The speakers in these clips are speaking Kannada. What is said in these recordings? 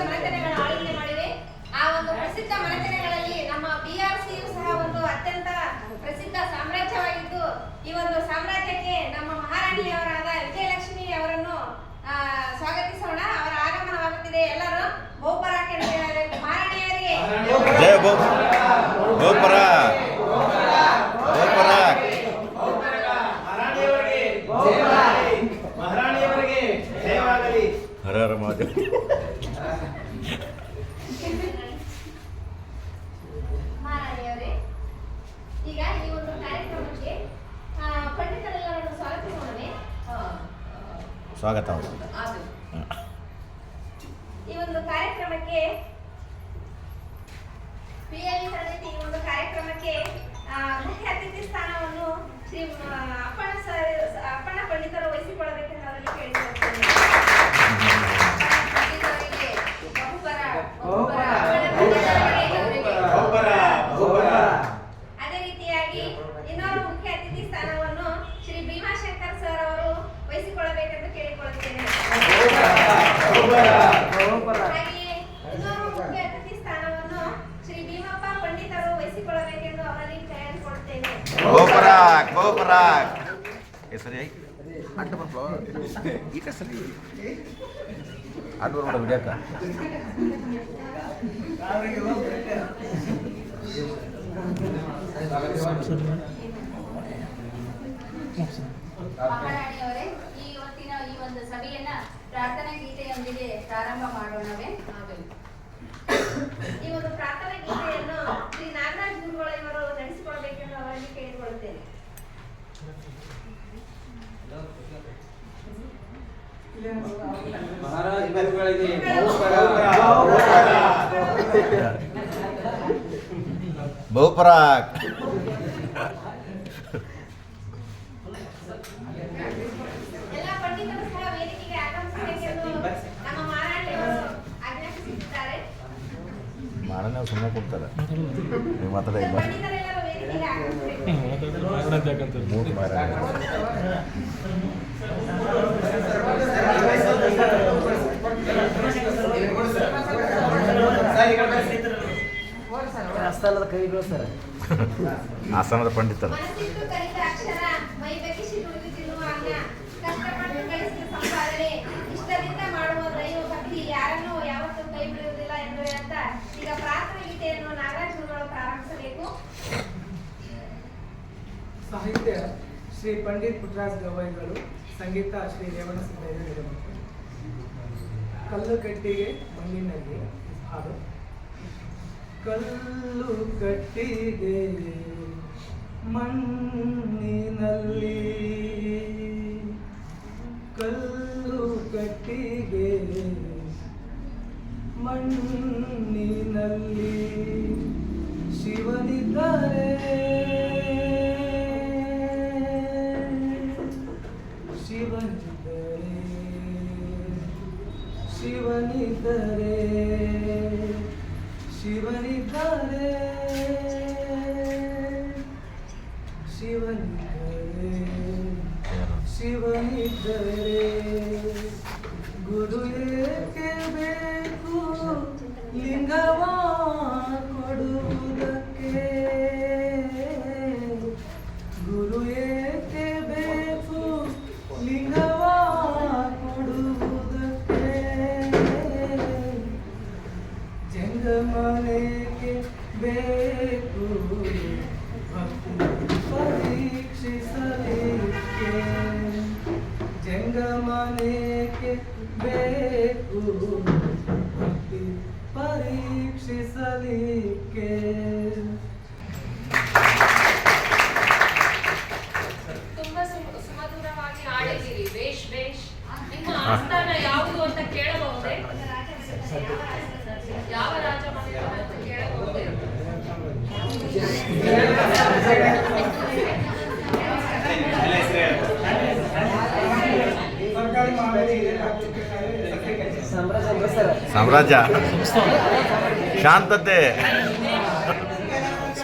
ಮನೆತನಗಳ ಆಳ್ವಿಕೆ ಮಾಡಿವೆ. ಆ ಒಂದು ಪ್ರಸಿದ್ಧ ಮನೆತನಗಳಲ್ಲಿ ನಮ್ಮ ಬಿಆರ್ಸಿಯು ಸಹ ಒಂದು ಅತ್ಯಂತ ಪ್ರಸಿದ್ಧ ಸಾಮ್ರಾಜ್ಯವಾಗಿದ್ದು, ಈ ಒಂದು ಸಾಮ್ರಾಜ್ಯಕ್ಕೆ ನಮ್ಮ ಮಹಾರಾಣಿಯವರಾದ ವಿಜಯಲಕ್ಷ್ಮಿ ಅವರನ್ನು ಸ್ವಾಗತಿಸೋಣ. ಅವರ ಆಗಮನವಾಗುತ್ತಿದೆ. ಎಲ್ಲರೂ ಬಹುಪರಾಕ್ ಎಂದು ಹೇಳಬೇಕು. ಮಹಾರಾಣಿಯವರಿಗೆ ಜಯ ಬಹುಪರಾಕ್. ಹರ ಹರ ಮಹಾದೇವ. ಮಹಾರಾಣಿಯವರೇ, ಈಗ ಈ ಒಂದು ಕಾರ್ಯಕ್ರಮಕ್ಕೆ ಪಂಡಿತರೆಲ್ಲರನ್ನು ಸ್ವಾಗತಿಸೋಣವೇ? ಸ್ವಾಗತ. ಈ ಒಂದು ಕಾರ್ಯಕ್ರಮಕ್ಕೆ ಪಿಎಲ್ಇ ತರಬೇತಿ ಈ ಒಂದು ಕಾರ್ಯಕ್ರಮಕ್ಕೆ ಮುಖ್ಯ ಅತಿಥಿ ಸ್ಥಾನವನ್ನು ಶ್ರೀ ಅಪ್ಪಣ್ಣ ಪಂಡಿತರು ವಹಿಸಿಕೊಳ್ಳಬೇಕೆಂದು ಅವರಿಗೆ ಕೇಳಿಕೊಳ್ಳುತ್ತೇನೆ. ಅದೇ ರೀತಿಯಾಗಿ ಇನ್ನೊಂದು ಮುಖ್ಯ ಅತಿಥಿ ಸ್ಥಾನವನ್ನು ಶ್ರೀ ಭೀಮಾಶಂಕರ್ ಸರ್ ಅವರು ವಹಿಸಿಕೊಳ್ಳಬೇಕೆಂದು ಕೇಳಿಕೊಳ್ಳುತ್ತೇನೆ. ಹಾಗೆಯೇ ಇನ್ನೊಂದು ಮುಖ್ಯ ಅತಿಥಿ ಸ್ಥಾನವನ್ನು ಶ್ರೀ ಭೀಮಪ್ಪ ಪಂಡಿತರು ವಹಿಸಿಕೊಳ್ಳಬೇಕೆಂದು ಅವರಲ್ಲಿ ಕೇಳಿಕೊಳ್ಳುತ್ತೇನೆ. ಬಹುಪರಾಕ್ ಸರಿ ಅಡ್ಡ ಬರ್ಬೋ ಈಗ ಸರಿ ಅಡ್ಡ ಬರ್ಬೇಡ ಬಿಡ್ಯಾಕ. ಮಹಾರಾಣಿಯವರೇ, ಈ ಹೊತ್ತಿನ ಈ ಒಂದು ಸಭೆಯನ್ನ ಪ್ರಾರ್ಥನಾ ಗೀತೆಯೊಂದಿಗೆ ಪ್ರಾರಂಭ ಮಾಡೋಣವೇ? ಈ ಒಂದು ಪ್ರಾರ್ಥನಾ ಗೀತೆಯನ್ನು ಶ್ರೀ ನಾಗರಾಜ್ ಗುರುಗಳು ಇವರು ನಡೆಸಿಕೊಡಬೇಕೆಂದು ಅವರಲ್ಲಿ ಕೇಳಿಕೊಳ್ಳುತ್ತೇನೆ. ಮಹಾರಾಜ್ ಗುರುಗಳಿಗೆ ಬಹುಪರಾಕ್. ಎಲ್ಲ ಪಂಡಿತರು ಸಹ ವೇದಿಕೆಗೆ ಆಗಮಿಸಬೇಕೆಂದು ನಮ್ಮ ಮಹಾರಾಣಿಯವರು ಆಜ್ಞಾಪಿಸುತ್ತಿದ್ದಾರೆ. ಮಾಡನೇ ಸುಮ್ಮನೆ ಕೊಡ್ತಾರೆ. ನೀವು ಮಾತಾಡ ಇಲ್ಲ. ಪಂಡಿತರೆಲ್ಲರೂ ವೇದಿಕೆಗೆ ಆಗಮಿಸಬೇಕು. ಮೂರು ಮಾರಾಯ. ಆಸ್ಥಾನದ ಪಂಡಿತರು. ಮನಸ್ಸಿಟ್ಟು ಕಲಿತ ಅಕ್ಷರ, ಮೈ ಬೆಕ್ಕಿಸಿ ದುಡಿದು ತಿನ್ನುವ ಅನ್ನ, ಕಷ್ಟಪಟ್ಟು ಗಳಿಸಿದ ಸಂಪಾದನೆ, ಇಷ್ಟದಿಂದ ಮಾಡುವ ದೈವ ಭಕ್ತಿ ಯಾರನ್ನೂ ಯಾವತ್ತೂ ಕೈ ಬಿಡುವುದಿಲ್ಲ ಎಂದು ಹೇಳುತ್ತಾ ಈಗ ಪ್ರಾರ್ಥನಾ ಗೀತೆಯನ್ನು ನಾಗರಾಜ್ ಗುರುಗಳು ಪ್ರಾರಂಭಿಸಬೇಕು. ಸಾಹಿತ್ಯ ಶ್ರೀ ಪಂಡಿತ್ ಪುಟ್ಟರಾಜ್ ಗವಾಯಿಗಳು, ಸಂಗೀತ ಶ್ರೀ ರೇವಣ ಸಿದ್ದಯ್ಯ. ಕಲ್ಲು ಕಟ್ಟಿಗೆ ಮಣ್ಣಿನಲ್ಲಿ ಹಾಡು. ಕಲ್ಲು ಕಟ್ಟಿಗೆ ಮಣ್ಣಿನಲ್ಲಿ, ಕಲ್ಲು ಕಟ್ಟಿಗೆ ಮಣ್ಣಿನಲ್ಲಿ ಶಿವನಿದ್ದಾರೆ, ಶಿವನಿದ್ದಾರೆ, ಶಿವನಿದ್ದಾರೆ, ಶಿವನಿದ್ದಾರೆ, ಶಿವನಿದ್ದಾರೆ, ಶಿವನಿದ್ದಾರೆ. ಗುರು ಏಕೆ ಬೇಕು ಲಿಂಗವ ಕೊಡುವುದಕ್ಕೆ? ಗುರು ಏಕೆ ಬೇಕು ಲಿಂಗವ ಕೊಡುವುದಕ್ಕೆ? ಜಂಗಮನೆಗೆ ಬೇಕು ಭಕ್ತಿ ಪರೀಕ್ಷಿಸಲಿಕ್ಕೆ, ಜಂಗಮನೆಗೆ ಬೇಕು ಭಕ್ತಿ ಪರೀಕ್ಷಿಸಲಿಕ್ಕೆ. ತುಂಬಾ ಸುಮಧುರವಾಗಿ ಹಾಡಿದ್ದೀರಿ. ಬೇಷ್ ಬೇಷ್. ನಿಮ್ಮ ಆಸ್ಥಾನ ಯಾವುದು ಅಂತ ಕೇಳಬಹುದೇ? ಯಾವ ರಾಜಮನೆತನ ಅಂತ ಕೇಳಬಹುದೇ? ಸಾಮ್ರಾಜ್ಯ ಶಾಂತತೆ.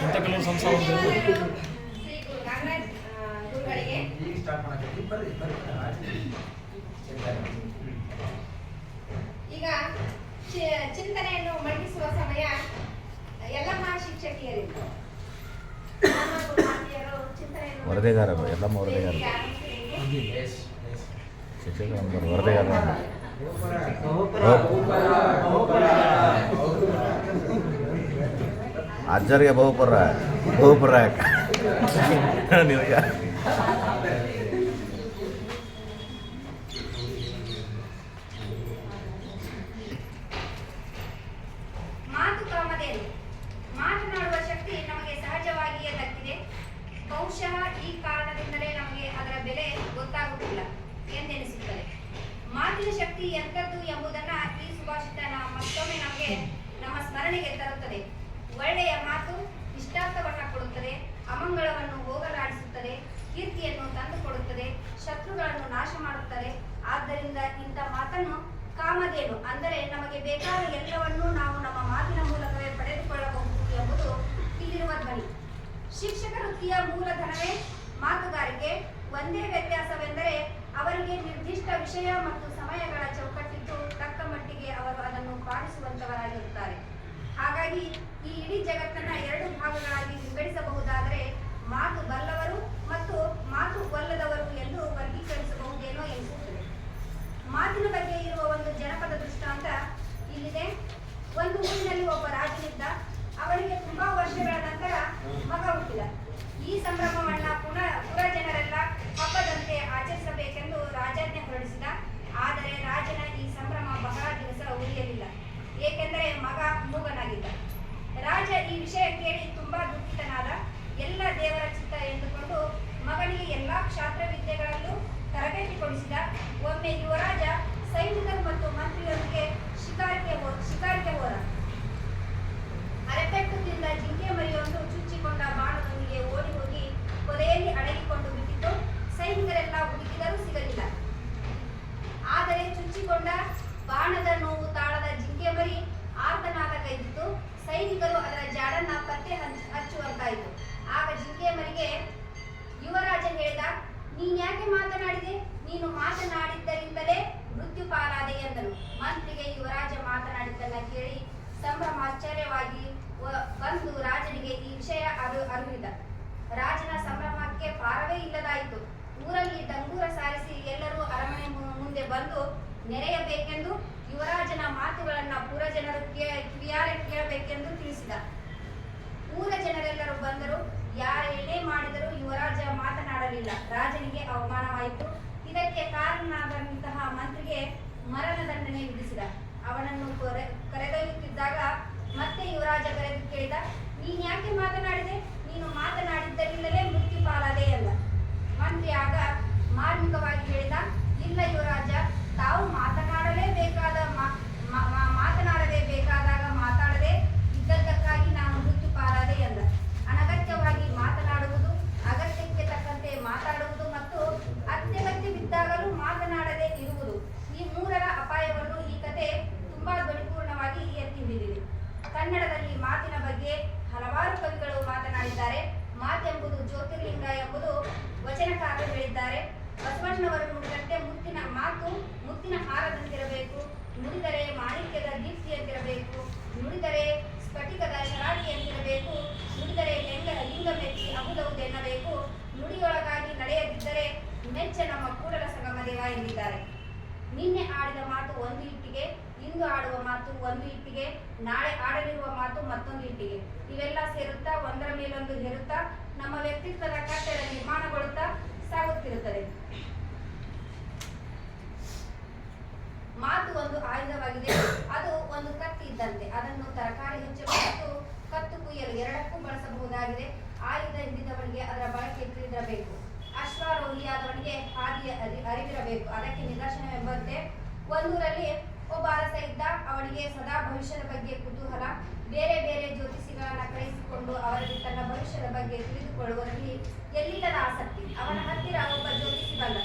ಶ್ರೀ ನಾಗರಾಜ್ ಗುರುಗಳಿಗೆ ಈಗ ಶಿಕ್ಷಕಿಯರಿಂದ ನಮ್ಮ ಗುರುಮಾತೆಯರು ಚಿಂತನೆಯನ್ನು ವರದಿಗಾರರು, ಎಲ್ಲಮ್ಮ ವರದಿಗಾರರು. ವೇದಿಕೆಗೆ ಆಗಮಿಸಿರುವುದು ಶಿಕ್ಷಕರು ನಂಬರ್ ವರದಿಗಾರ. ಅಜ್ಜರಿಗೆ ಬಹುಪುರ ನಿನಗೆ ಮಾತು ಕಾಮಧೇನು. ಮಾತನಾಡುವ ಶಕ್ತಿ ನಮಗೆ ಸಹಜವಾಗಿಯೇ ದಕ್ಕಿದೆ. ಬಹುಶಃ ಈ ಕಾರಣದಿಂದಲೇ ನಮಗೆ ಅದರ ಬೆಲೆ ಗೊತ್ತಾಗುತ್ತಿಲ್ಲ ಎಂದೆನಿಸುತ್ತದೆ. ಮಾತಿನ ಶಕ್ತಿ ಎಂಥದ್ದು ಎಂಬುದನ್ನ ಈ ಸುಭಾಷಿತ ಮತ್ತೊಮ್ಮೆ ನಮ್ಮ ಸ್ಮರಣೆಗೆ ತರುತ್ತದೆ. ಒಳ್ಳೆಯ ಮಾತು ಇಷ್ಟಾರ್ಥವನ್ನ ಕೊಡುತ್ತದೆ, ಅಮಂಗಳವನ್ನು ಹೋಗಲಾಡಿಸುತ್ತದೆ, ಕೀರ್ತಿಯನ್ನು ತಂದುಕೊಡುತ್ತದೆ, ಶತ್ರುಗಳನ್ನು ನಾಶ ಮಾಡುತ್ತದೆ. ಆದ್ದರಿಂದ ಇಂಥ ಮಾತನ್ನು ಕಾಮಧೇನು, ಅಂದರೆ ನಮಗೆ ಬೇಕಾದ ಎಲ್ಲವನ್ನೂ ನಾವು ನಮ್ಮ ಮಾತಿನ ಮೂಲಕವೇ ಪಡೆದುಕೊಳ್ಳಬಹುದು ಎಂಬುದು ಇಲ್ಲಿರುವ ಧ್ವನಿ. ಶಿಕ್ಷಕ ವೃತ್ತಿಯ ಮೂಲಧನವೇ ಮಾತುಗಾರಿಕೆ. ಒಂದೇ ವ್ಯತ್ಯಾಸವೆಂದರೆ ಅವರಿಗೆ ನಿರ್ದಿಷ್ಟ ವಿಷಯ ಮತ್ತು ಸಮಯಗಳ ಚೌಕಟ್ಟಿದ್ದು ತಕ್ಕ ಮಟ್ಟಿಗೆ ಅವರು ಅದನ್ನು ಪಾಲಿಸುವಂತವರಾಗಿರುತ್ತಾರೆ. ಹಾಗಾಗಿ ಈ ಇಡೀ ಜಗತ್ತನ್ನ 2 ಭಾಗಗಳಾಗಿ ವಿಂಗಡಿಸಬಹುದಾದರೆ ಮಾತು ಬಲ್ಲವರು ಮತ್ತು ಮಾತು ಒಲ್ಲದವರು ಎಂದು ವರ್ಗೀಕರಿಸಬಹುದೇನೋ ಎನಿಸುತ್ತದೆ. ಮಾತಿನ ಬಗ್ಗೆ ಇರುವ ಒಂದು ಜನಪದ ದೃಷ್ಟಾಂತ ಇಲ್ಲಿದೆ. ಒಂದು ಊರಿನಲ್ಲಿ ಒಬ್ಬ ರಾಜನಿದ್ದ. ಅವನಿಗೆ ತುಂಬಾ ವರ್ಷಗಳ ನಂತರ ಮಗ ಹುಟ್ಟಿದ. ಈ ಸಂಭ್ರಮವನ್ನ ಪುರ ಜನರೆಲ್ಲ ಹಬ್ಬದಂತೆ ಆಚರಿಸಬೇಕೆಂದು ರಾಜಾಜ್ಞೆ ಹೊರಡಿಸಿದ. ಆದರೆ ರಾಜನ ಈ ಸಂಭ್ರಮ ಬಹಳ ದಿವಸ ಉಳಿಯಲಿಲ್ಲ, ಏಕೆಂದರೆ ಮಗ ಮೂಗನಾಗಿದ್ದ. ರಾಜ ಈ ವಿಷಯ ಕೇಳಿ ತುಂಬಾ ದುಃಖಿತನಾದ. ಎಲ್ಲ ದೇವರ ಚಿತ್ತ ಎಂದುಕೊಂಡು ಮಗನಿಗೆ ಎಲ್ಲಾ ಕ್ಷಾತ್ರವಿದ್ಯೆಗಳಲ್ಲೂ ತರಬೇತಿ ಕೊಡಿಸಿದ. ಒಮ್ಮೆ ಯುವರಾಜ ಸೈನಿಕರು ಮತ್ತು ಮಂತ್ರಿಯೊಂದಿಗೆ ಶಿಕಾರಿಗೆ ಹೋದ. ಅರೆಪೆಟ್ಟು ತಿಂದ ಜಿಂಕೆ ಮರಿಯೊಂದು ಚುಚ್ಚಿಕೊಂಡ ಬಾಣದೊಂದಿಗೆ ಓಡಿ ಹೋಗಿ ಕೊಲೆಯಲ್ಲಿ ಅಡಗಿಕೊಂಡು ಬಿಟ್ಟಿತು. ಸೈನಿಕರೆಲ್ಲ ಹುಡುಕಿದರೂ ಸಿಗಲಿಲ್ಲ. ಆದರೆ ಚುಚ್ಚಿಕೊಂಡ ಬಾಣದ ನೋವು ತಾಳದ ಜಿಂಕೆ ಮರಿ ಆರ್ತನಾದ ಕೈದಿತ್ತು. ಸೈನಿಕರು ಅದರ ಜಾಡನ್ನ ಪತ್ತೆ ಹಚ್ಚುವಂತಾಯಿತು. ಆಗ ಜಿಂಕೆ ಮರಿಗೆ ಯುವರಾಜ ಹೇಳಿದ, ನೀನ್ಯಾಕೆ ಮಾತನಾಡಿದೆ? ನೀನು ಮಾತನಾಡಿದ್ದರಿಂದಲೇ ಮೃತ್ಯು ಪಾಲಾದೆ ಎಂದನು. ಮಂತ್ರಿಗೆ ಯುವರಾಜ ಮಾತನಾಡಿದ್ದನ್ನ ಕೇಳಿ ಸಂಭ್ರಮಾಶ್ಚರ್ಯವಾಗಿ ಬಂದು ರಾಜನಿಗೆ ಈ ವಿಷಯ ಅರಿವಿದ. ರಾಜನ ಸಂಭ್ರಮಕ್ಕೆ ಪಾರವೇ ಇಲ್ಲದಾಯಿತು. ಊರಲ್ಲಿ ಡಂಗೂರ ಸಾರಿಸಿ ಎಲ್ಲರೂ ಅರಮನೆ ಮುಂದೆ ಬಂದು ನೆರೆಯಬೇಕೆಂದು, ಯುವರಾಜನ ಮಾತುಗಳನ್ನ ಪುರಜನರು ಕಿವಿಯಾರೆ ಕೇಳಬೇಕೆಂದು ತಿಳಿಸಿದ. ಊರ ಜನರೆಲ್ಲರೂ ಬಂದರು. ಯಾರೇನೇ ಮಾಡಿದರೂ ಯುವರಾಜ ಮಾತನಾಡಲಿಲ್ಲ. ರಾಜನಿಗೆ ಅವಮಾನವಾಯಿತು. ಇದಕ್ಕೆ ಕಾರಣನಾದಂತಹ ಮಂತ್ರಿಗೆ ಮರಣ ದಂಡನೆ ವಿಧಿಸಿದ. ಅವನನ್ನು ಕರೆದೊಯ್ಯುತ್ತಿದ್ದಾಗ ಮತ್ತೆ ಯುವರಾಜ ಕರೆದು ಕೇಳಿದ, ನೀನ್ ಯಾಕೆ ಮಾತನಾಡಿದೆ? ನೀನು ಮಾತನಾಡಿದ್ದರಿಂದಲೇ ಮೃತ್ಯು ಪಾಲಾದೆ ಎಂದ. ಮಂತ್ರಿ ಆಗ ಮಾರ್ಮಿಕವಾಗಿ ಹೇಳಿದ, ಇಲ್ಲ ಯುವರಾಜ, ತಾವು ಮಾತನಾಡಲೇಬೇಕಾದಾಗ ಮಾತಾಡದೆ ಇದ್ದದ್ದಕ್ಕಾಗಿ ನಾನು ಮೃತ್ಯು ಪಾಲಾದೆ ಎಂದ. ಅನಗತ್ಯವಾಗಿ ಮಾತನಾಡುವುದು, ಅಗತ್ಯಕ್ಕೆ ತಕ್ಕಂತೆ ಮಾತಾಡುವುದು ಮತ್ತು ಅತ್ಯಗತ್ಯವಿದ್ದಾಗಲೂ ಮಾತನಾಡದೆ ಇರುವುದು, ಈ 3ರ ಅಪಾಯವನ್ನು ಈ ಕತೆ ತುಂಬಾ ಧ್ವನಿಪೂರ್ಣವಾಗಿ ಎತ್ತಿ ಹಿಡಿದಿದೆ. ಕನ್ನಡದಲ್ಲಿ ಮಾತಿನ ಬಗ್ಗೆ ಹಲವಾರು ಕವಿಗಳು ಮಾತನಾಡಿದ್ದಾರೆ. ಮಾತೆಂಬುದು ಜ್ಯೋತಿರ್ಲಿಂಗ ಎಂಬುದು ವಚನಕಾರರು ಹೇಳಿದ್ದಾರೆ. ಬಸವಣ್ಣನವರು ನುಡಿದಂತೆ ಮುತ್ತಿನ ಹಾರದಂತಿರಬೇಕು, ನುಡಿದರೆ ಮಾಣಿಕ್ಯದ ದೀಪ್ತಿಯಂತಿರಬೇಕು, ನುಡಿದರೆ ಸ್ಫಟಿಕದ ಶರಾಟಿಯಂತಿರಬೇಕು, ನುಡಿದರೆ ಲಿಂಗ ಮೆಚ್ಚಿ ಅಹುದೌದೆನ್ನಬೇಕು, ನುಡಿಯೊಳಗಾಗಿ ನಡೆಯದಿದ್ದರೆ ಮೆಚ್ಚ ನಮ್ಮ ಕೂಡಲ ಸಂಗಮ ದೇವ ಎಂದಿದ್ದಾರೆ. ನಿನ್ನೆ ಆಡಿದ ಮಾತು ಒಂದು ಇಟ್ಟಿಗೆ, ಇಂದು ಆಡುವ ಮಾತು ಒಂದು ಇಟ್ಟಿಗೆ, ನಾಳೆ ಆಡಲಿರುವ ಮಾತು ಮತ್ತೊಂದು ಇಟ್ಟಿಗೆ. ಇವೆಲ್ಲ ಸೇರುತ್ತಾ ಒಂದರ ಮೇಲೊಂದು ಹೇರುತ್ತಾ ನಮ್ಮ ವ್ಯಕ್ತಿತ್ವದ ಕಟ್ಟಡ ನಿರ್ಮಾಣಗೊಳ್ಳುತ್ತಾ ಸಾಗುತ್ತಿರುತ್ತದೆ. ಮಾತು ಒಂದು ಆಯುಧವಾಗಿದೆ. ಅದು ಒಂದು ಕತ್ತಿ ಇದ್ದಂತೆ. ಅದನ್ನು ತರಕಾರಿ ಹೆಚ್ಚಲು ಮತ್ತು ಕತ್ತು ಕುಯ್ಯಲು ಎರಡಕ್ಕೂ ಬಳಸಬಹುದಾಗಿದೆ. ಆಯುಧ ಹಿಡಿದವನಿಗೆ ಅದರ ಬಳಕೆ ತಿಳಿದಿರಬೇಕು. ಅಶ್ವಾರೋಹಿಯಾದವನಿಗೆ ಹಾದಿಯ ಅರಿವಿರಬೇಕು. ಅದಕ್ಕೆ ನಿದರ್ಶನವೆಂಬಂತೆ ಒಂದೂರಲ್ಲಿ ಒಬ್ಬ ಅರಸ ಇದ್ದ. ಅವನಿಗೆ ಸದಾ ಭವಿಷ್ಯದ ಬಗ್ಗೆ ಕುತೂಹಲ. ಬೇರೆ ಬೇರೆ ಜ್ಯೋತಿಷಿಗಳನ್ನ ಕರೆಸಿಕೊಂಡು ಅವರಲ್ಲಿ ತನ್ನ ಭವಿಷ್ಯದ ಬಗ್ಗೆ ತಿಳಿದುಕೊಳ್ಳುವುದರಲ್ಲಿ ಎಲ್ಲಿಲ್ಲದ ಆಸಕ್ತಿ. ಅವನ ಹತ್ತಿರ ಒಬ್ಬ ಜ್ಯೋತಿಷಿ ಬಂದ.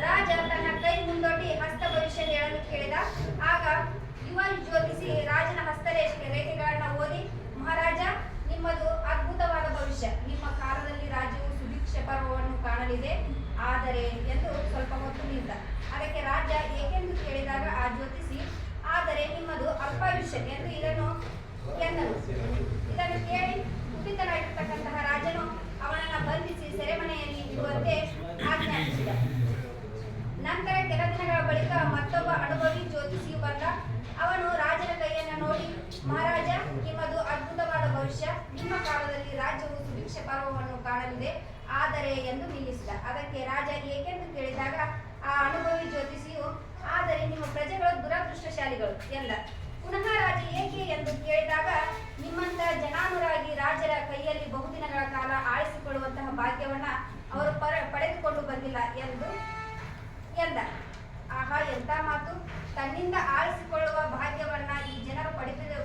ರಾಜ ತನ್ನ ಕೈ ಮುಂದೊಡ್ಡಿ ಹಸ್ತ ಭವಿಷ್ಯ ಹೇಳಲು ಕೇಳಿದ. ಆಗ ಯುವ ಜ್ಯೋತಿಷಿ ರಾಜನ ಹಸ್ತರೇಖೆಗಳನ್ನ ಓದಿ, ಮಹಾರಾಜ, ನಿಮ್ಮದು ಅದ್ಭುತವಾದ ಭವಿಷ್ಯ. ನಿಮ್ಮ ಕಾಲದಲ್ಲಿ ರಾಜ್ಯವು ಸುಭಿಕ್ಷ ಪರ್ವವನ್ನು ಕಾಣಲಿದೆ ಆದರೆ ಎಂದು ಸ್ವಲ್ಪ ಹೊತ್ತು ನಿಂತ. ಅದಕ್ಕೆ ರಾಜ ಏಕೆಂದು ಕೇಳಿದಾಗ ಆ ಜ್ಯೋತಿಷಿ, ಆದರೆ ನಿಮ್ಮದು ಅಲ್ಪಾಯುಷ್ಯ ಎಂದು ಇದನ್ನು ಎಂದನು. ಇದನ್ನು ಕೇಳಿ ಕುಪಿತನಾಗಿರ್ತಕ್ಕಂತಹ ರಾಜನು ಅವನನ್ನು ಬಂಧಿಸಿ ಸೆರೆಮನೆಯಲ್ಲಿ ಇಡುವಂತೆ ಆಜ್ಞಾಪಿಸಿದ. ನಂತರ ಕೆಲ ದಿನಗಳ ಬಳಿಕ ಮತ್ತೊಬ್ಬ ಅನುಭವಿ ಜ್ಯೋತಿಷಿಯು ಬಂದ. ಅವನು ರಾಜನ ಕೈಯನ್ನು ನೋಡಿ, ಮಹಾರಾಜ, ನಿಮ್ಮದು ಅದ್ಭುತವಾದ ಭವಿಷ್ಯ, ನಿಮ್ಮ ಕಾಲದಲ್ಲಿ ರಾಜ್ಯವು ಸುಭಿಕ್ಷ ಪರ್ವವನ್ನು ಕಾಣಲಿದೆ ಆದರೆ ಎಂದು ನಿಲ್ಲಿಸಿದ. ಅದಕ್ಕೆ ರಾಜ ಏಕೆಂದು ಕೇಳಿದಾಗ ಆ ಅನುಭವಿ ಜ್ಯೋತಿಷಿಯು, ಆದರೆ ನಿಮ್ಮ ಪ್ರಜೆಗಳು ದುರದೃಷ್ಟಶಾಲಿಗಳು ಎಂದ. ಪುನಃ ರಾಜ ಏಕೆ ಎಂದು ಕೇಳಿದಾಗ, ನಿಮ್ಮಂತ ಜನಾನುರಾಗಿ ರಾಜರ ಕೈಯಲ್ಲಿ ಬಹುದಿನಗಳ ಕಾಲ ಆಳಿಸಿಕೊಳ್ಳುವಂತಹ ಭಾಗ್ಯವನ್ನ ಅವರು ಪಡೆದುಕೊಂಡು ಬಂದಿಲ್ಲ ಎಂದ. ಆಹಾ, ಎಂಥ ಮಾತು! ತನ್ನಿಂದ ಆಳಿಸಿಕೊಳ್ಳುವ ಭಾಗ್ಯವನ್ನ ಈ ಜನರು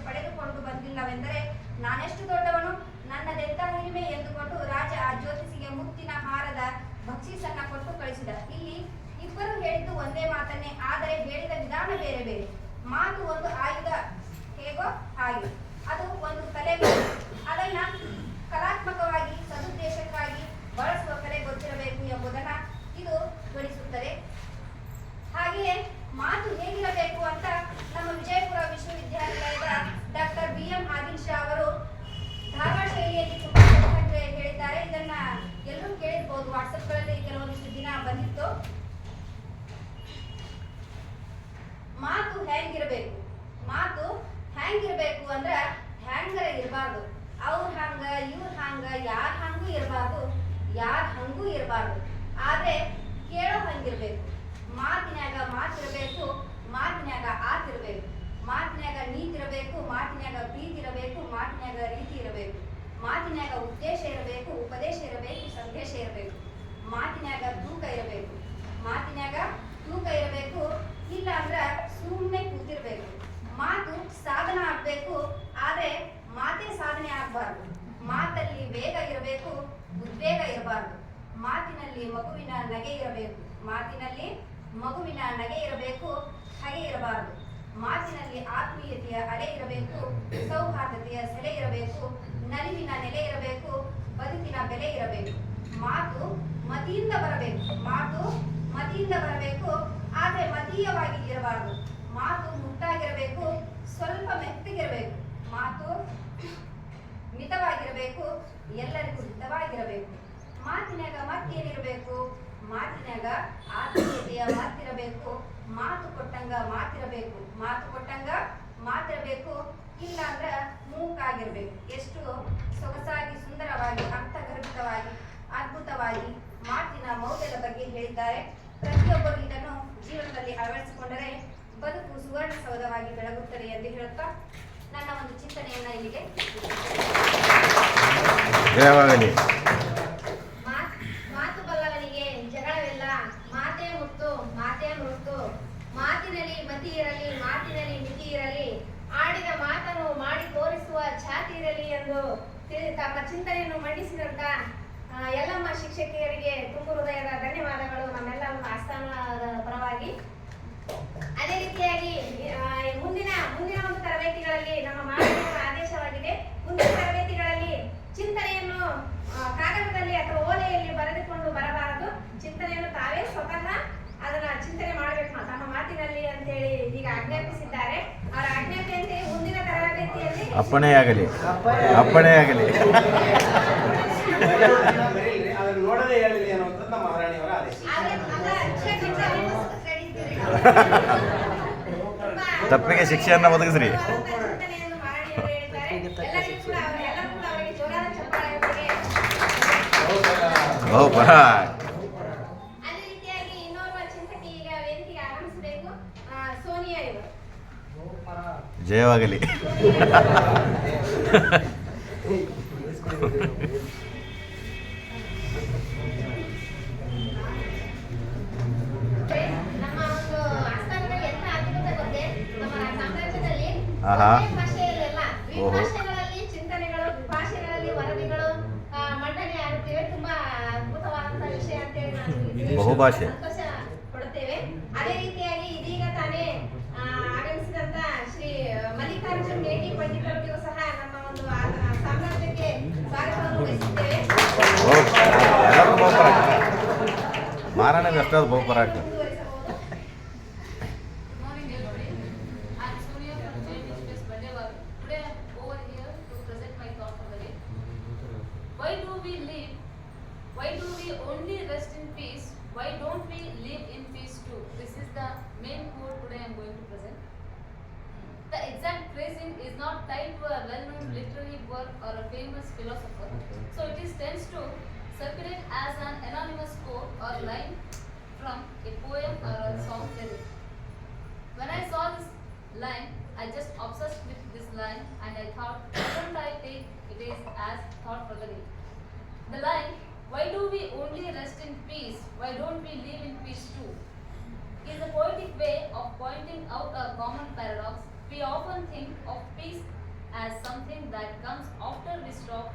ಪಡೆದುಕೊಂಡು ಬಂದಿಲ್ಲವೆಂದರೆ ನಾನೆಷ್ಟು ದೊಡ್ಡವನು, ನನ್ನದೆಂಥ ಹಿರಿಮೆ ಎಂದುಕೊಂಡು ರಾಜ ಆ ಜ್ಯೋತಿಷಿಗೆ ಮುತ್ತಿನ ಹಾರದ ಬಕ್ಷೀಸನ್ನ ಕೊಟ್ಟು ಕಳಿಸಿದ. ಇಲ್ಲಿ ಇಬ್ಬರು ಹೇಳಿದ್ದು ಒಂದೇ ಮಾತನ್ನೇ, ಆದರೆ ಹೇಳಿದ ವಿಧಾನ ಬೇರೆ ಬೇರೆ. ಮಾತು ಒಂದು ಆಯುಧ ಹೇಗೋ ಹಾಗೆ, ಅದು ಒಂದು ಕಲೆ. ಅದನ್ನ ಕಲಾತ್ಮಕವಾಗಿ ಸದುದ್ದೇಶಕ್ಕಾಗಿ ಬಳಸುವ ಕಲೆ ಗೊತ್ತಿರಬೇಕು ಎಂಬುದನ್ನ ಇದು ವಿವರಿಸುತ್ತದೆ. ಹಾಗೆಯೇ ಮಾತು ಹೇಗಿರಬೇಕು ಅಂತ ನಮ್ಮ ವಿಜಯಪುರ ವಿಶ್ವವಿದ್ಯಾನಿಲಯದ ಡಾಕ್ಟರ್ BM ಆದಿಲ್ ಶಾ ಅವರು ಧಾರವಾಡ ಶೈಲಿಯಲ್ಲಿ ತುಂಬಾ ಚೆನ್ನಾಗಿ ಹೇಳಿದ್ದಾರೆ. ಇದನ್ನ ಎಲ್ಲರೂ ಕೇಳಿರ್ಬೋದು, ವಾಟ್ಸಪ್ಗಳಲ್ಲಿ ಕೆಲವೊಂದಿಷ್ಟು ದಿನ ಬಂದಿತ್ತು. ಮಾತು ಹೆಂಗಿರಬೇಕು? ಮಾತು ಹೆಂಗಿರಬೇಕು ಅಂದ್ರ ಹ್ಯಾಂಗರ ಇರಬಾರ್ದು. ಅವ್ರ ಹಂಗ ಇವ್ರ ಹಂಗ ಯಾರ್ ಹಂಗೂ ಇರಬಾರ್ದು, ಯಾರ್ ಹಂಗೂ ಇರಬಾರ್ದು. ಆದ್ರೆ ಕೇಳೋ ಹಂಗಿರ್ಬೇಕು. ಮಾತಿನ್ಯಾಗ ಮಾತಿರಬೇಕು, ಮಾತಿನ್ಯಾಗ ಆತಿರ್ಬೇಕು, ಮಾತಿನ್ಯಾಗ ನೀತಿರಬೇಕು, ಮಾತಿನ್ಯಾಗ ಪ್ರೀತಿ ಇರಬೇಕು, ಮಾತಿನ್ಯಾಗ ರೀತಿ ಇರಬೇಕು, ಮಾತಿನ್ಯಾಗ ಉದ್ದೇಶ ಇರಬೇಕು, ಉಪದೇಶ ಇರಬೇಕು, ಸಂದೇಶ ಇರಬೇಕು, ಮಾತಿನ್ಯಾಗ ತೂಕ ಇರಬೇಕು, ಮಾತಿನ್ಯಾಗ ತೂಕ ಇರಬೇಕು. ಇಲ್ಲ ಅಂದ್ರ ಸುಮ್ಮನೆ ಕೂತಿರ್ಬೇಕು. ಮಾತು ಸಾಧನ ಆಗ್ಬೇಕು, ಆದ್ರೆ ಮಾತೇ ಸಾಧನೆ ಆಗ್ಬಾರ್ದು. ಮಾತಲ್ಲಿ ವೇಗ ಇರಬೇಕು, ಉದ್ವೇಗ ಇರಬಾರ್ದು. ಮಾತಿನಲ್ಲಿ ಮಗುವಿನ ನಗೆ ಇರಬೇಕು, ಮಾತಿನಲ್ಲಿ ಮಗುವಿನ ನಗೆ ಇರಬೇಕು, ಹಾಗೆ ಇರಬಾರದು. ಮಾತಿನಲ್ಲಿ ಆತ್ಮೀಯತೆಯ ಅಲೆ ಇರಬೇಕು, ಸೌಹಾರ್ದತೆಯ ಸೆಲೆ ಇರಬೇಕು, ನಲಿವಿನ ನೆಲೆ ಇರಬೇಕು, ಬದುಕಿನ ಬೆಲೆ ಇರಬೇಕು. ಮಾತು ಮತಿಯಿಂದ ಬರಬೇಕು, ಮಾತು ಮತಿಯಿಂದ ಬರಬೇಕು, ಆದ್ರೆ ಮತೀಯವಾಗಿ ಇರಬಾರದು. ಮಾತು ಮುಟ್ಟಾಗಿರಬೇಕು, ಸ್ವಲ್ಪ ಮೆತ್ತಗಿರಬೇಕು. ಮಾತು ಮಿತವಾಗಿರಬೇಕು, ಎಲ್ಲರಿಗೂ ಹಿತವಾಗಿರಬೇಕು. ಮಾತಿನಾಗ ಮತ್ತೇನಿರಬೇಕು? ಮಾತಿನಾಗ ಆತ್ಮೀಯತೆಯ ಮಾತಿರಬೇಕು, ಮಾತು ಕೊಟ್ಟಂಗ ಮಾತಿರಬೇಕು, ಮಾತು ಕೊಟ್ಟಂಗ ಮಾತಿರಬೇಕು. ಇಲ್ಲ ಅಂದ್ರ ಮೂಕಾಗಿರ್ಬೇಕು. ಎಷ್ಟು ಸೊಗಸಾಗಿ, ಸುಂದರವಾಗಿ, ಅರ್ಥಗರ್ಭಿತವಾಗಿ, ಅದ್ಭುತವಾಗಿ ಮಾತಿನ ಮೌಲ್ಯದ ಬಗ್ಗೆ ಹೇಳಿದ್ದಾರೆ. ಪ್ರತಿಯೊಬ್ಬರು ಇದನ್ನು ಜೀವನದಲ್ಲಿ ಅಳವಡಿಸಿಕೊಂಡರೆ ಬದುಕು ಸುವರ್ಣಸೌಧವಾಗಿ ಬೆಳಗುತ್ತದೆ ಎಂದು ಹೇಳುತ್ತಾ ನನ್ನ ಒಂದು ಚಿಂತನೆಯನ್ನ ಇಲ್ಲಿಗೆ ಮಾತು ಬಲ್ಲವನಿಗೆ ಜಗಳವಿಲ್ಲ, ಮಾತೇ ಮುತ್ತು, ಮಾತೇ ಮೃತ್ತು. ಮಾತಿನಲ್ಲಿ ಮತಿ ಇರಲಿ, ಮಾತಿನಲ್ಲಿ ಮಿತಿ ಇರಲಿ, ಆಡಿದ ಮಾತನ್ನು ಮಾಡಿ ತೋರಿಸುವ ಛಾತಿ ಇರಲಿ ಎಂದು ತಮ್ಮ ಚಿಂತನೆಯನ್ನು ಮಂಡಿಸಿದಂತ ಯಲ್ಲಮ್ಮ ಶಿಕ್ಷಕಿಯರಿಗೆ ತುಂಬ ಹೃದಯದ ಧನ್ಯವಾದಗಳು ನಮ್ಮೆಲ್ಲ ಆಸ್ಥಾನದ ಪರವಾಗಿ. ಅದೇ ರೀತಿಯಾಗಿ ಮುಂದಿನ ಒಂದು ತರಬೇತಿಗಳಲ್ಲಿ ನಮ್ಮ ಮಾನವರ ಆದೇಶವಾಗಿದೆ. ಮುಂದಿನ ತರಬೇತಿಗಳಲ್ಲಿ ಚಿಂತನೆಯನ್ನು ಕಾಗದದಲ್ಲಿ ಅಥವಾ ಓಲೆಯಲ್ಲಿ ಬರೆದುಕೊಂಡು ಬರಬಾರದು. ಚಿಂತನೆಯನ್ನು ತಾವೇ ಸ್ವತಃ ಅದನ್ನ ಚಿಂತನೆ ಮಾಡಬೇಕು ತಮ್ಮ ಮಾತಿನಲ್ಲಿ ಅಂತೇಳಿ ಈಗ ಆಜ್ಞಾಪಿಸಿದ್ದಾರೆ. ಅವರ ಆಜ್ಞಾಪಿಯಂತೆ ಮುಂದಿನ ತರಬೇತಿಯಲ್ಲಿ ಅಪ್ಪಣೆಯಾಗಲಿ, ಅಪ್ಪಣೆಯಾಗಲಿ. ನೋಡದೆ ಹೇಳಲಿ ಅನ್ನುವಂಥದ್ದು ನಮ್ಮ ಮಹಾರಾಣಿಯವರ ಆದೇಶ. ತಪ್ಪಿಗೆ ಶಿಕ್ಷೆಯನ್ನ ಒದಗಿಸ್ರಿ. ಚಿಂತನೆಯನ್ನು ಮಹಾರಾಣಿಯವರು ಹೇಳಿದ್ದಾರೆ. ಎಲ್ಲರಿಗೂ ಕೂಡ ಅವರಿಗೆ ಜೋರಾದ ಚಪ್ಪಾಳೆ. ಅದೇ ರೀತಿಯಾಗಿ ಇನ್ನೋರ್ವ ಚಿಂತಕಿ ಈಗ ವೇದಿಕೆಗೆ ಆಗಮಿಸಬೇಕು. ಸೋನಿಯಾ ಇವರು. ಜಯವಾಗಲಿ. ನಮ್ಮ ಒಂದು ಆಸ್ಥಾನದಲ್ಲಿ ಎಂತ ಅದ್ಭುತ ಗೊತ್ತೇ? ನಮ್ಮ ಸಾಮ್ರಾಜ್ಯದಲ್ಲಿ ಆಹಾ. ಭಾಷೆಯಲ್ಲೆಲ್ಲ ಭಾಷೆಗಳಲ್ಲಿ ಚಿಂತನೆಗಳು, ಭಾಷೆಗಳಲ್ಲಿ ವರದಿಗಳು ಮಂಡನೆ ಆಗುತ್ತೇವೆ. ತುಂಬಾ ಅದ್ಭುತವಾದಂತಹ ವಿಷಯ ಅಂತೇಳಿ ನಾನು ಬಹುಭಾಷೆ ಸಂತೋಷ ಪಡುತ್ತೇವೆ. ಅದೇ ರೀತಿಯಾಗಿ ಇದೀಗ ತಾನೇ ಆಗಮಿಸಿದಂತ ಶ್ರೀ ಮಲ್ಲಿಕಾರ್ಜುನ್ ಮೇಟಿ ಪಂಡಿತರಿಗೂ ಸಹ ನಮ್ಮ ಒಂದು ಸಾಮ್ರಾಜ್ಯಕ್ಕೆ ಸ್ವಾಗತವನ್ನು ಬಯಸುತ್ತೇವೆ. ಎಲ್ಲರೂ ಬಹುಪರಾಟ, ಮಾರಾಣಿಗೆ ಅಷ್ಟಾದ್ರು ಬಹುಪರಾಟ. Good morning everybody. I'm Sonia from JNHS Bandeval. Today over tied to a well-known literary work or a famous philosopher. So it is tends to circulate as an anonymous quote or line from a poem or a song lyric. When I saw this line, I just obsessed with this line and I thought, shouldn't I take it is as thought-provoking? The line, why do we only rest in peace? Why don't we live in peace too? Is a poetic way of pointing out a common paradox. We often think of peace as something that comes after we stop,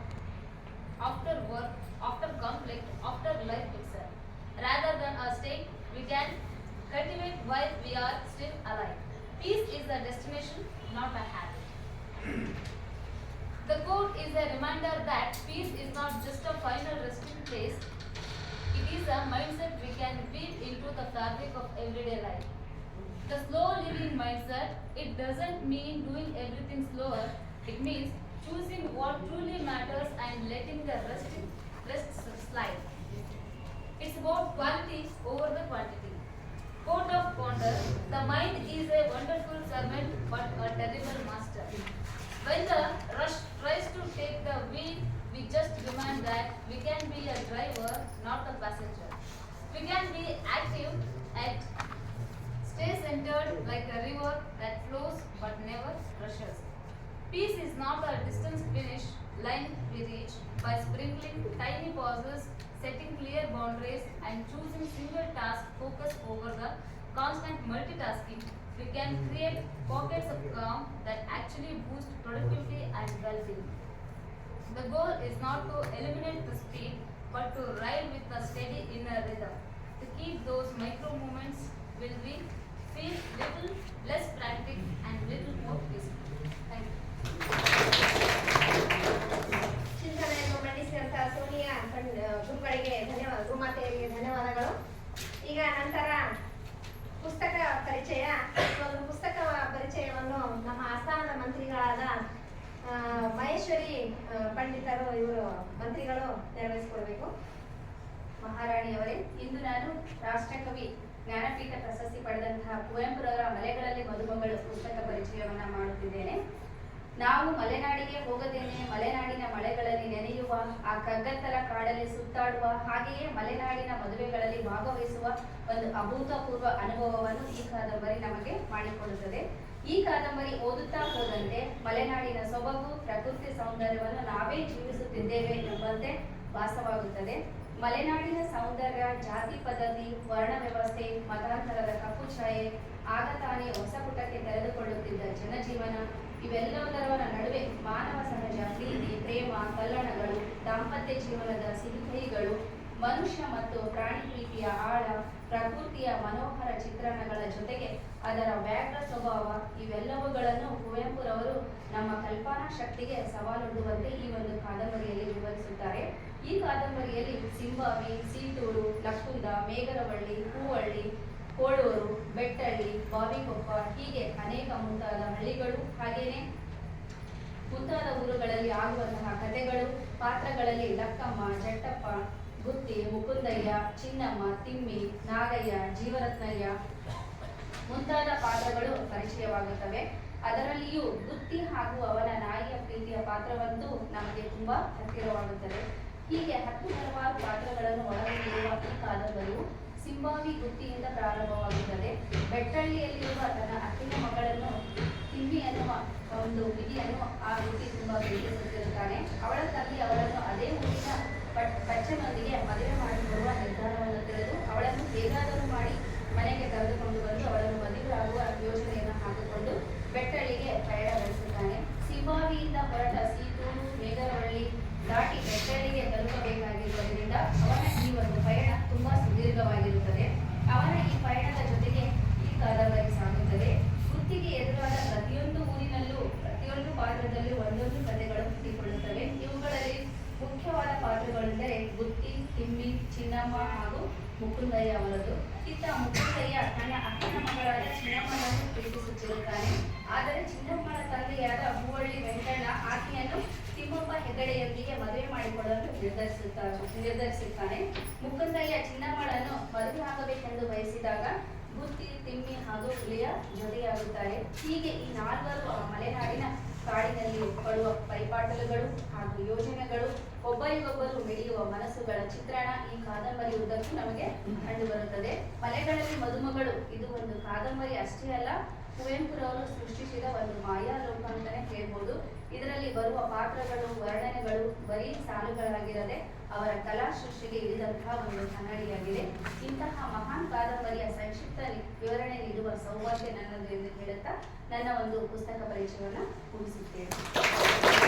after work, after conflict, after life itself, rather than a state we can cultivate while we are still alive. Peace is a destination, not a habit. The quote is a reminder that peace is not just a final resting place. It is a mindset we can weave into the fabric of everyday life. The slow living mindset, it doesn't mean doing everything slower. It means choosing what truly matters and letting the rest slide. It's about quality over the quantity. Quote of Ponder, the mind is a wonderful servant but a terrible master. When the rush tries to take the wheel, we just remind that we can be a driver, not a passenger. We can be active and stay centered like a river that flows but never rushes. Peace is not a distance finish line we reach. By sprinkling tiny pauses, setting clear boundaries, and choosing single task focus over the constant multitasking, we can create pockets of calm that actually boost productivity and well-being. The goal is not to eliminate the speed, but to ride with a steady inner rhythm. To keep those micro moments will we feel little less frantic and little more peaceful. Thank you. ಚಿಂತನೆಯನ್ನು ಮಂಡಿಸಿದಂತಹ ಸೋನಿಯಾ ಗುರುಗಳಿಗೆ ಧನ್ಯವಾದ, ಗುರುಮಾತೆಯರಿಗೆ ಧನ್ಯವಾದಗಳು. ಈಗ ನಂತರ ಪುಸ್ತಕ ಪರಿಚಯ. ಒಂದು ಪುಸ್ತಕ ಪರಿಚಯವನ್ನು ನಮ್ಮ ಆಸ್ಥಾನದ ಮಂತ್ರಿಗಳಾದ ಮಹೇಶ್ವರಿ ಪಂಡಿತರು ಇವರು ಮಂತ್ರಿಗಳು ನೆರವೇರಿಸಿಕೊಡ್ಬೇಕು. ಮಹಾರಾಣಿಯವರೇ, ಇಂದು ನಾನು ರಾಷ್ಟ್ರಕವಿ ಜ್ಞಾನಪೀಠ ಪ್ರಶಸ್ತಿ ಪಡೆದಂತಹ ಕುವೆಂಪುರವರ ಮಲೆಗಳಲ್ಲಿ ಮದುಮಗಳು ಪುಸ್ತಕ ಪರಿಚಯವನ್ನ ಮಾಡುತ್ತಿದ್ದೇನೆ. ನಾವು ಮಲೆನಾಡಿಗೆ ಹೋಗದೇನೆ ಮಲೆನಾಡಿನ ಮಳೆಗಳಲ್ಲಿ ನೆನೆಯುವ, ಆ ಕಗ್ಗತ್ತಲ ಕಾಡಲ್ಲಿ ಸುತ್ತಾಡುವ, ಹಾಗೆಯೇ ಮಲೆನಾಡಿನ ಮದುವೆಗಳಲ್ಲಿ ಭಾಗವಹಿಸುವ ಒಂದು ಅಭೂತಪೂರ್ವ ಅನುಭವವನ್ನು ಈ ಕಾದಂಬರಿ ನಮಗೆ ಮಾಡಿಕೊಡುತ್ತದೆ. ಈ ಕಾದಂಬರಿ ಓದುತ್ತಾ ಹೋದಂತೆ ಮಲೆನಾಡಿನ ಸೊಬಗು, ಪ್ರಕೃತಿ ಸೌಂದರ್ಯವನ್ನು ನಾವೇ ಜೀವಿಸುತ್ತಿದ್ದೇವೆ ಎಂಬಂತೆ ಭಾಸವಾಗುತ್ತದೆ. ಮಲೆನಾಡಿನ ಸೌಂದರ್ಯ, ಜಾತಿ ಪದ್ಧತಿ, ವರ್ಣ ವ್ಯವಸ್ಥೆ, ಮತಾಂತರದ ಕಪ್ಪು ಛಾಯೆ, ಆಗ ತಾನೇ ಹೊಸ ಪುಟಕ್ಕೆ ತೆರೆದುಕೊಳ್ಳುತ್ತಿದ್ದ ಜನಜೀವನ, ಇವೆಲ್ಲದರ ನಡುವೆ ಮಾನವ ಸಹಜ ಪ್ರೀತಿ, ಪ್ರೇಮ, ಕಲ್ಲಣಗಳು, ದಾಂಪತ್ಯ ಜೀವನದ ಸಿಹಿಕಹಿಗಳು, ಮನುಷ್ಯ ಮತ್ತು ಪ್ರಾಣಿ ಪ್ರೀತಿಯ ಆಳ, ಪ್ರಕೃತಿಯ ಮನೋಹರ ಚಿತ್ರಣಗಳ ಜೊತೆಗೆ ಅದರ ವ್ಯಾಘ್ರ ಸ್ವಭಾವ, ಇವೆಲ್ಲವುಗಳನ್ನು ಕುವೆಂಪುರವರು ನಮ್ಮ ಕಲ್ಪನಾ ಶಕ್ತಿಗೆ ಸವಾಲೊಡ್ಡುವಂತೆ ಈ ಒಂದು ಕಾದಂಬರಿಯಲ್ಲಿ ವಿವರಿಸುತ್ತಾರೆ. ಈ ಕಾದಂಬರಿಯಲ್ಲಿ ಸಿಂಬಾವಿ, ಸೀಟೂರು, ಲಕ್ಕುಂದ, ಮೇಗರವಳ್ಳಿ, ಹೂವಳ್ಳಿ, ಕೋಳೂರು, ಬೆಟ್ಟಳ್ಳಿ, ಬಾವಿಕೊಪ್ಪ ಹೀಗೆ ಅನೇಕ ಮುಂತಾದ ಹಳ್ಳಿಗಳು, ಹಾಗೇನೆ ಮುಂತಾದ ಊರುಗಳಲ್ಲಿ ಆಗುವಂತಹ ಕಥೆಗಳು, ಪಾತ್ರಗಳಲ್ಲಿ ಲಕ್ಕಮ್ಮ, ಜಟ್ಟಪ್ಪ, ಗುತ್ತಿ, ಮುಕುಂದಯ್ಯ, ಚಿನ್ನಮ್ಮ, ತಿಮ್ಮಿ, ನಾಗಯ್ಯ, ಜೀವರತ್ನಯ್ಯ ಮುಂತಾದ ಪಾತ್ರಗಳು ಪರಿಚಯವಾಗುತ್ತವೆ. ಅದರಲ್ಲಿಯೂ ಗುತ್ತಿ ಹಾಗೂ ಅವನ ನಾಯಿಯ ಪ್ರೀತಿಯ ಪಾತ್ರವಂತೂ ನಮಗೆ ತುಂಬಾ ಹತ್ತಿರವಾಗುತ್ತದೆ. ಹೀಗೆ ಹಲವಾರು ಪಾತ್ರಗಳನ್ನು ಒಳಗೊಂಡಿರುವ ಈ ಕಾದಂಬರಿಯು ಸಿಂಬಾವಿ ಗುತ್ತಿಯಿಂದ ಪ್ರಾರಂಭವಾಗುತ್ತದೆ. ಬೆಟ್ಟಳ್ಳಿಯಲ್ಲಿರುವ ತನ್ನ ಅತ್ತಿನ ಮಗಳನ್ನು ತಿಮ್ಮಿ ಎನ್ನುವ ಒಂದು ವಿಧಿಯನ್ನು ಆ ಗುತ್ತಿ ತುಂಬಾ ಪ್ರೀತಿಸುತ್ತಿರುತ್ತಾನೆ. ಅವಳ ತಂದೆ ಅವಳನ್ನು ಅದೇ ಊರಿನ ಪಚ್ಚನೊಂದಿಗೆ ಮದುವೆ ಮಾಡಿಕೊಳ್ಳುವ ನಿರ್ಧಾರವನ್ನು ತಿಳಿದು ಅವಳನ್ನು ಹೇಗಾದರೂ ಮಾಡಿ ಮನೆಗೆ ಕರೆದುಕೊಂಡು ಬಂದು ಅವಳನ್ನು ಮದುವೆ ಆಗುವ ಯೋಜನೆಯನ್ನು ಹಾಕಿಕೊಂಡು ಬೆಟ್ಟಳ್ಳಿಗೆ ಪ್ರಯಾಣ ಬೆಳೆಸುತ್ತಾನೆ. ಸಿಂಬಾವಿಯಿಂದ ಹೊರಟ ಸೀತೂರು, ಮೇಗರವಳ್ಳಿ ದಾಟಿ ಬೆಟ್ಟಳ್ಳಿಗೆ ತಲುಪಬೇಕಾಗಿರುವುದರಿಂದ ಅವನ ಈ ಒಂದು ಪಯಣ ತುಂಬಾ ಸುದೀರ್ಘವಾಗಿರುತ್ತದೆ. ಅವನ ಈ ಪಯಣದ ಜೊತೆಗೆ ಈ ಕಾದಂಬರಿ ಸಾಗುತ್ತದೆ. ಗುತ್ತಿಗೆ ಎದುರಾದ ಪ್ರತಿಯೊಂದು ಊರಿನಲ್ಲೂ ಪ್ರತಿಯೊಂದು ಪಾತ್ರದಲ್ಲೂ ಒಂದೊಂದು ಕಥೆಗಳು ಹುಟ್ಟಿಕೊಳ್ಳುತ್ತವೆ. ಇವುಗಳಲ್ಲಿ ಮುಖ್ಯವಾದ ಪಾತ್ರಗಳೆಂದರೆ ಗುತ್ತಿ, ತಿಮ್ಮಿ, ಚಿನ್ನಮ್ಮ ಹಾಗೂ ಮುಕುಂದಯ್ಯ ಅವರದು. ಇತ್ತ ಮುಕುಂದಯ್ಯ ತನ್ನ ಅಕ್ಕನ ಮಗಳಾದ ಚಿನ್ನಮ್ಮನನ್ನು ಪ್ರೀತಿಸುತ್ತಿರುತ್ತಾನೆ. ಆದರೆ ಚಿನ್ನಮ್ಮನ ತಂದೆಯಾದ ಹೂವಳ್ಳಿ ವೆಂಕಣ್ಣ ಆಕೆಯನ್ನು ತಿಮ್ಮಪ್ಪ ಹೆಗಡೆಯೊಂದಿಗೆ ಮದುವೆ ಮಾಡಿಕೊಳ್ಳಲು ನಿರ್ಧರಿಸುತ್ತಾನೆ. ಮುಕುಂದಯ್ಯ ಚಿನ್ನಮ್ಮಳನ್ನು ಮದುವೆ ಆಗಬೇಕೆಂದು ಬಯಸಿದಾಗ ಗುತ್ತಿ, ತಿಮ್ಮಿ ಹಾಗೂ ಹುಲಿಯ ಜೊತೆಯಾಗುತ್ತಾರೆ. ಹೀಗೆ ಈ ನಾಲ್ವರು ಮಲೆನಾಡಿನ ಕಾಡಿನಲ್ಲಿ ಪಡುವ ಪರಿಪಾಟಲುಗಳು ಹಾಗೂ ಯೋಜನೆಗಳು, ಒಬ್ಬರಿಗೊಬ್ಬರು ಮಿಡಿಯುವ ಮನಸ್ಸುಗಳ ಚಿತ್ರಣ ಈ ಕಾದಂಬರಿ ಉದ್ದಕ್ಕೂ ನಮಗೆ ಕಂಡು ಬರುತ್ತದೆ. ಮಲೆಗಳಲ್ಲಿ ಮದುಮಗಳು ಇದು ಒಂದು ಕಾದಂಬರಿ ಅಷ್ಟೇ ಅಲ್ಲ, ಕುವೆಂಪುರವರು ಸೃಷ್ಟಿಸಿದ ಒಂದು ಮಾಯಾಲೋಕ ಅಂತಾನೆ ಹೇಳ್ಬೋದು. ಇದರಲ್ಲಿ ಬರುವ ಪಾತ್ರಗಳು, ವರ್ಣನೆಗಳು ಬರೀ ಸಾಲುಗಳಾಗಿರದೆ ಅವರ ಕಲಾ ಸೃಷ್ಟಿಗೆ ಇಳಿದಂತಹ ಒಂದು ಕನ್ನಡಿಯಾಗಿದೆ. ಇಂತಹ ಮಹಾನ್ ಕಾದಂಬರಿಯ ಸಂಕ್ಷಿಪ್ತ ವಿವರಣೆ ನೀಡುವ ಸೌಭಾಗ್ಯ ನನ್ನದು ಎಂದು ಹೇಳುತ್ತಾ ನನ್ನ ಒಂದು ಪುಸ್ತಕ ಪರಿಚಯವನ್ನು ಮುಗಿಸುತ್ತೇನೆ.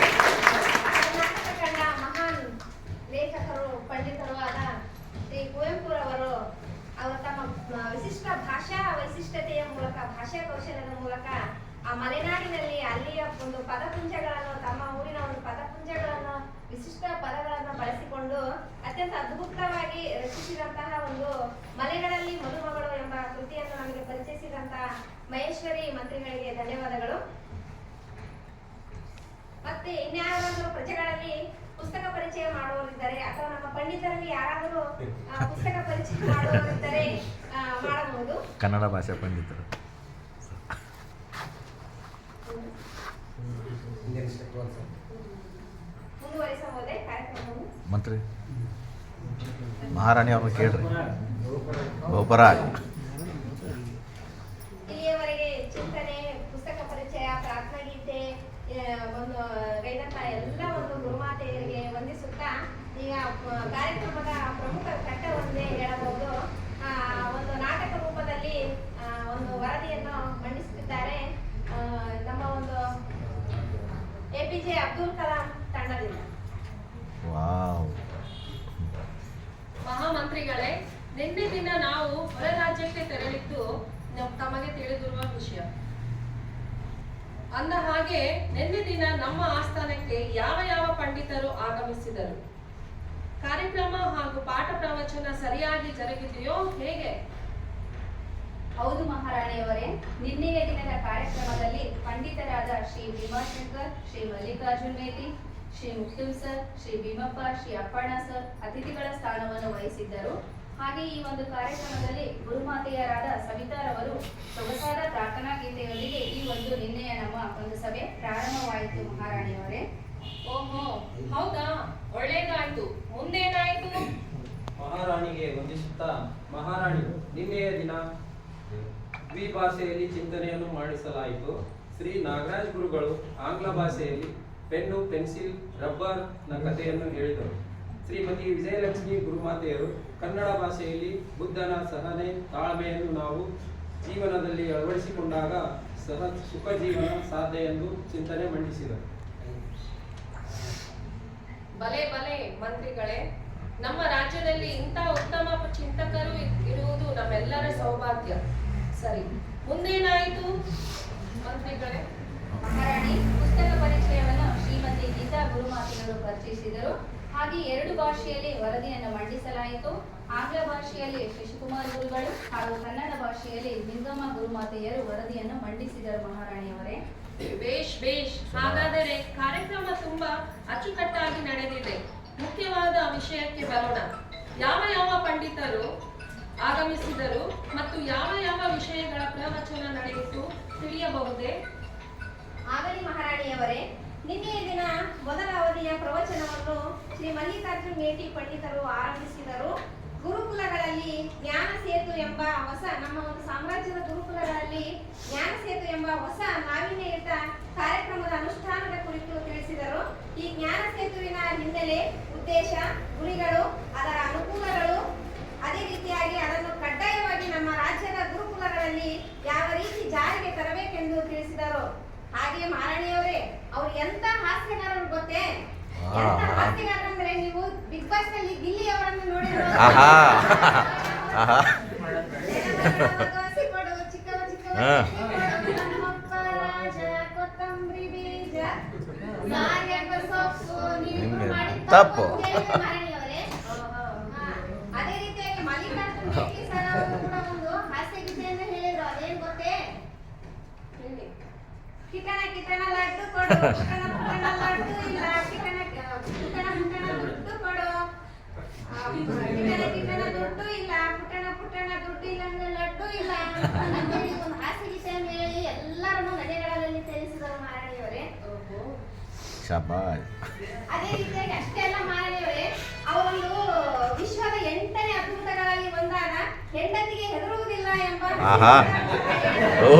ಕರ್ನಾಟಕ ಕಂಡ ಮಹಾನ್ ಲೇಖಕರು, ಪಂಡಿತರು ಆದ ಶ್ರೀ ಕುವೆಂಪುರವರು ಅವರು ತಮ್ಮ ವಿಶಿಷ್ಟ ಭಾಷಾ ವೈಶಿಷ್ಟ್ಯತೆಯ ಮೂಲಕ, ಭಾಷಾ ಕೌಶಲ್ಯದ ಮೂಲಕ ಆ ಮಲೆನಾಡಿನಲ್ಲಿ ಅಲ್ಲಿಯ ಒಂದು ಪದಪುಂಜಗಳನ್ನು, ತಮ್ಮ ಊರಿನ ಒಂದು ಪದಪುಂಜಗಳನ್ನು, ವಿಶಿಷ್ಟ ಪದಗಳನ್ನು ಬಳಸಿಕೊಂಡು ಅತ್ಯಂತ ಅದ್ಭುತವಾಗಿ ರಚಿಸಿದಂತಹ ಒಂದು ಮಲೆಗಳಲ್ಲಿ ಮದುಮಗಳು ಎಂಬ ಕೃತಿಯನ್ನು ನಮಗೆ ಪರಿಚಯಿಸಿದಂತಹ ಮಹೇಶ್ವರಿ ಮಂತ್ರಿಗಳಿಗೆ ಧನ್ಯವಾದಗಳು. ಮತ್ತೆ ಇನ್ಯಾರಾದರೂ ಪ್ರಜೆಗಳಲ್ಲಿ ಪುಸ್ತಕ ಪರಿಚಯ ಮಾಡುವವರಿದ್ದರೆ ಅಥವಾ ನಮ್ಮ ಪಂಡಿತರಲ್ಲಿ ಯಾರಾದರೂ ಪುಸ್ತಕ ಪರಿಚಯ ಮಾಡುವವರಿದ್ದರೆ ಮಾಡಬಹುದು. ಕನ್ನಡ ಭಾಷಾ ಪಂಡಿತರು ಮುಂದುವರಿಸಬಹುದೇ ಕಾರ್ಯಕ್ರಮವನ್ನು? ಮಂತ್ರಿ ಮಹಾರಾಣಿ ಅವ್ರನ್ನ ಕೇಳ್ರಿ. ಬಹುಪರಾಗ್ ಇಲ್ಲಿಯವರೆಗೆ ಚಿಂತನೆ, ಪುಸ್ತಕ ಪರಿಚಯ, ಪ್ರಾರ್ಥನಾಗೀತೆ ಒಂದು ಗೈದಂತ ಎಲ್ಲ ಒಂದು ಗುರುಮಾತೆಯರಿಗೆ ವಂದಿಸುತ್ತಾ ಈಗ ಕಾರ್ಯಕ್ರಮದ ಪ್ರಮುಖ ಘಟ್ಟವೊಂದೇ ಹೇಳಬಹುದು. ಒಂದು ನಾಟಕ ರೂಪದಲ್ಲಿ ಒಂದು ವರದಿಯನ್ನು ಮಂಡಿಸುತ್ತಿದ್ದಾರೆ ನಮ್ಮ ಒಂದು APJ ಅಬ್ದುಲ್ ಕಲಾಂ ತಂಡದಿಂದ. ವಾವ್. ಮಹಾಮಂತ್ರಿಗಳೇ, ನಿನ್ನೆ ದಿನ ನಾವು ಹೊರ ರಾಜ್ಯಕ್ಕೆ ತೆರಳಿದ್ದು ತಮಗೆ ತಿಳಿದಿರುವ ವಿಷಯ. ಅಂದ ಹಾಗೆ ನಿನ್ನೆ ದಿನ ನಮ್ಮ ಆಸ್ಥಾನಕ್ಕೆ ಯಾವ ಯಾವ ಪಂಡಿತರು ಆಗಮಿಸಿದರು? ಕಾರ್ಯಕ್ರಮ ಹಾಗೂ ಪಾಠ ಪ್ರವಚನ ಸರಿಯಾಗಿ ಜರುಗಿದೆಯೋ ಹೇಗೆ? ಹೌದು ಮಹಾರಾಣಿಯವರೇ, ನಿನ್ನೆಯ ದಿನದ ಕಾರ್ಯಕ್ರಮದಲ್ಲಿ ಪಂಡಿತರಾದ ಶ್ರೀ ಭೀಮಾಶಂಕರ್, ಶ್ರೀ ಮಲ್ಲಿಕಾರ್ಜುನ್ ಮೇಟಿ, ಶ್ರೀ ಮುಕ್ತಿಮ್ ಸರ್, ಶ್ರೀ ಭೀಮಪ್ಪ, ಶ್ರೀ ಅಪ್ಪಣ್ಣ ಸರ್ ಅತಿಥಿಗಳ ಸ್ಥಾನವನ್ನು ವಹಿಸಿದ್ದರು. ಹಾಗೆ ಈ ಒಂದು ಕಾರ್ಯಕ್ರಮದಲ್ಲಿ ಗುರುಮಾತೆಯರಾದ ಸವಿತಾರವರು ಸೊಗಸಾದ ಪ್ರಾರ್ಥನಾ ಗೀತೆಯೊಂದಿಗೆ ಈ ಒಂದು ನಿನ್ನೆಯ ನಮ್ಮ ಒಂದು ಸಭೆ ಪ್ರಾರಂಭವಾಯಿತು ಮಹಾರಾಣಿಯವರೇ. ಓಹೋ, ಹೌದಾ? ಒಳ್ಳೇದಾಯ್ತು. ಮುಂದೇನಾಯ್ತು? ಮಹಾರಾಣಿಗೆ ವಂದಿಸುತ್ತಾ, ಮಹಾರಾಣಿ ನಿನ್ನೆಯ ದಿನ ದ್ವಿಭಾಷೆಯಲ್ಲಿ ಚಿಂತನೆಯನ್ನು ಮಾಡಿಸಲಾಯಿತು. ಶ್ರೀ ನಾಗರಾಜ್ ಗುರುಗಳು ಆಂಗ್ಲ ಭಾಷೆಯಲ್ಲಿ ಪೆನ್ನು, ಪೆನ್ಸಿಲ್, ರಬ್ಬರ್ ನ ಕಥೆಯನ್ನು ಹೇಳಿದರು. ಶ್ರೀಮತಿ ವಿಜಯಲಕ್ಷ್ಮಿ ಗುರುಮಾತೆಯರು ಕನ್ನಡ ಭಾಷೆಯಲ್ಲಿ ಬುದ್ಧನ ಸಹನೆ, ತಾಳ್ಮೆಯನ್ನು ನಾವು ಜೀವನದಲ್ಲಿ ಅಳವಡಿಸಿಕೊಂಡಾಗ ಸುಖ ಜೀವನ ಸಾಧ್ಯ ಎಂದು ಚಿಂತನೆ ಮಂಡಿಸಿದರು. ಬಲೆ ಬಲೆ ಮಂತ್ರಿಗಳೇ, ನಮ್ಮ ರಾಜ್ಯದಲ್ಲಿ ಇಂಥ ಉತ್ತಮ ಚಿಂತಕರು ಇರುವುದು ನಮ್ಮೆಲ್ಲರ ಸೌಭಾಗ್ಯ. ಸರಿ, ಮುಂದೇನಾಯಿತು ಮಂತ್ರಿಗಳೇ? ಮಹಾರಾಣಿ ಪುಸ್ತಕ ಪರಿಚಯವನ್ನು ಶ್ರೀಮತಿ ಗೀತಾ ಗುರುಮಾತೆಗಳು ಪರಿಚಯಿಸಿದರು. ಹಾಗೆ 2 ಭಾಷೆಯಲ್ಲಿ ವರದಿಯನ್ನು ಮಂಡಿಸಲಾಯಿತು. ಆಂಗ್ಲ ಭಾಷೆಯಲ್ಲಿ ಶಶಿಕುಮಾರ್ ಗುರುಗಳು ಹಾಗೂ ಕನ್ನಡ ಭಾಷೆಯಲ್ಲಿ ಲಿಂಗಮ್ಮ ಗುರುಮಾತೆಯರು ವರದಿಯನ್ನು ಮಂಡಿಸಿದರು ಮಹಾರಾಣಿಯವರೇ. ಬೇಷ್ ಬೇಷ್. ಹಾಗಾದರೆ ಕಾರ್ಯಕ್ರಮ ತುಂಬಾ ಅಚ್ಚುಕಟ್ಟಾಗಿ ನಡೆದಿದೆ. ಮುಖ್ಯವಾದ ವಿಷಯಕ್ಕೆ ಬರೋಣ. ಯಾವ ಯಾವ ಪಂಡಿತರು ಆಗಮಿಸಿದರು ಮತ್ತು ಯಾವ ಯಾವ ವಿಷಯಗಳ ಪ್ರವಚನ ನಡೆಯಿತು ತಿಳಿಯಬಹುದೇ? ಆಗಲಿ ಮಹಾರಾಣಿಯವರೇ, ನಿನ್ನೆಯ ದಿನ ಮೊದಲ ಅವಧಿಯ ಪ್ರವಚನವನ್ನು ಶ್ರೀ ಮಲ್ಲಿಕಾರ್ಜುನ್ ಮೇಟಿ ಪಂಡಿತರು ಆರಂಭಿಸಿದರು. ಗುರುಕುಲಗಳಲ್ಲಿ ಜ್ಞಾನ ಸೇತು ಎಂಬ ಹೊಸ, ನಮ್ಮ ಒಂದು ಸಾಮ್ರಾಜ್ಯದ ಗುರುಕುಲಗಳಲ್ಲಿ ಜ್ಞಾನ ಸೇತು ಎಂಬ ಹೊಸ ನಾವೀನ್ಯಯುತ ಕಾರ್ಯಕ್ರಮದ ಅನುಷ್ಠಾನದ ಕುರಿತು ತಿಳಿಸಿದರು. ಈ ಜ್ಞಾನ ಸೇತುವಿನ ಹಿನ್ನೆಲೆ, ಉದ್ದೇಶ, ಗುರಿಗಳು, ಅದರ ಅನುಕೂಲಗಳು, ಅದೇ ರೀತಿಯಾಗಿ ಅದನ್ನು ಕಡ್ಡಾಯವಾಗಿ ನಮ್ಮ ರಾಜ್ಯದ ಗುರುಕುಲಗಳಲ್ಲಿ ಯಾವ ರೀತಿ ಜಾರಿಗೆ ತರಬೇಕೆಂದು ತಿಳಿಸಿದರು. ಹಾಗೆ ಮಹಾರಾಣಿಯವರೇ, ಅವ್ರು ಎಂತ ಹಾಸ್ಯಗಾರರು ಗೊತ್ತೇ? ಎಂತ ಹಾಸ್ಯಗಾರ ಅಂದ್ರೆ, ನೀವು ಬಿಗ್ ಬಾಸ್ ನಲ್ಲಿ ಗಿಲ್ಲಿ ಅವರನ್ನು ನೋಡಿದ್ರು. ಚಿಕ್ಕವ ಚಿಕ್ಕವ ನಮ್ಮಪ್ಪ ರಾಜ ಕೊತ್ತಂಬರಿ ಬೀಜ ಸಾರ್ಯಾಗ ಸೊಪ್ಪು ನೀವು ಮಾಡಿದ ತಪ್ಪು. ಮಹಾರಾಣಿಯವರೇ, ಅದೇ ರೀತಿಯಾಗಿ ಮಲ್ಲಿಕಾರ್ಜುನ್ ಮೇಟಿ ಸರ್ ಅವರು ಕೂಡ ಒಂದು ಹಾಸ್ಯ ಗೀತೆಯನ್ನು ಹೇಳಿದ್ರು. ಅದೇನ್ ಗೊತ್ತೇ? ಕಿಟಣ ಕಿಟಣ ಲಡ್ಡು ಕೊಡು, ಪುಟಣ ಪುಟಣ ಲಡ್ಡು ಇಲ್ಲ, ಕಿಟಣ ಪುಟಣ ಪುಟಣ ದುಡ್ಡು ಕೊಡು, ಕಿಟಣ ಕಿಟಣ ದುಡ್ಡು ಇಲ್ಲ, ಪುಟಣ ಪುಟಣ ದುಡ್ಡು ಇಲ್ಲ ಅಂದ್ರೆ ಲಡ್ಡು ಇಲ್ಲ ಅಂತೇಳಿ ಒಂದು ಹಾಸ್ಯ ಗೀತೆಯನ್ನು ಹೇಳಿ ಎಲ್ಲರನ್ನೂ ನಡೆಗಳಲ್ಲಿ ಸೇರಿಸಿದರು ಮಹಾರಾಣಿಯವರೇ. ಶಾಬಾಷ್. ಅದೇ ರೀತಿಯಾಗಿ ಅಷ್ಟೇ ಅಲ್ಲ ಮಹಾರಾಣಿಯವರೇ, ಅವರೊಂದು ವಿಶ್ವದ 8ನೇ ಅದ್ಭುತಗಳಲ್ಲಿ ಒಂದಾದ ಹೆಂಡತಿಗೆ ಹೆದರುವುದಿಲ್ಲ ಎಂಬ ಆಹಾ. ಓ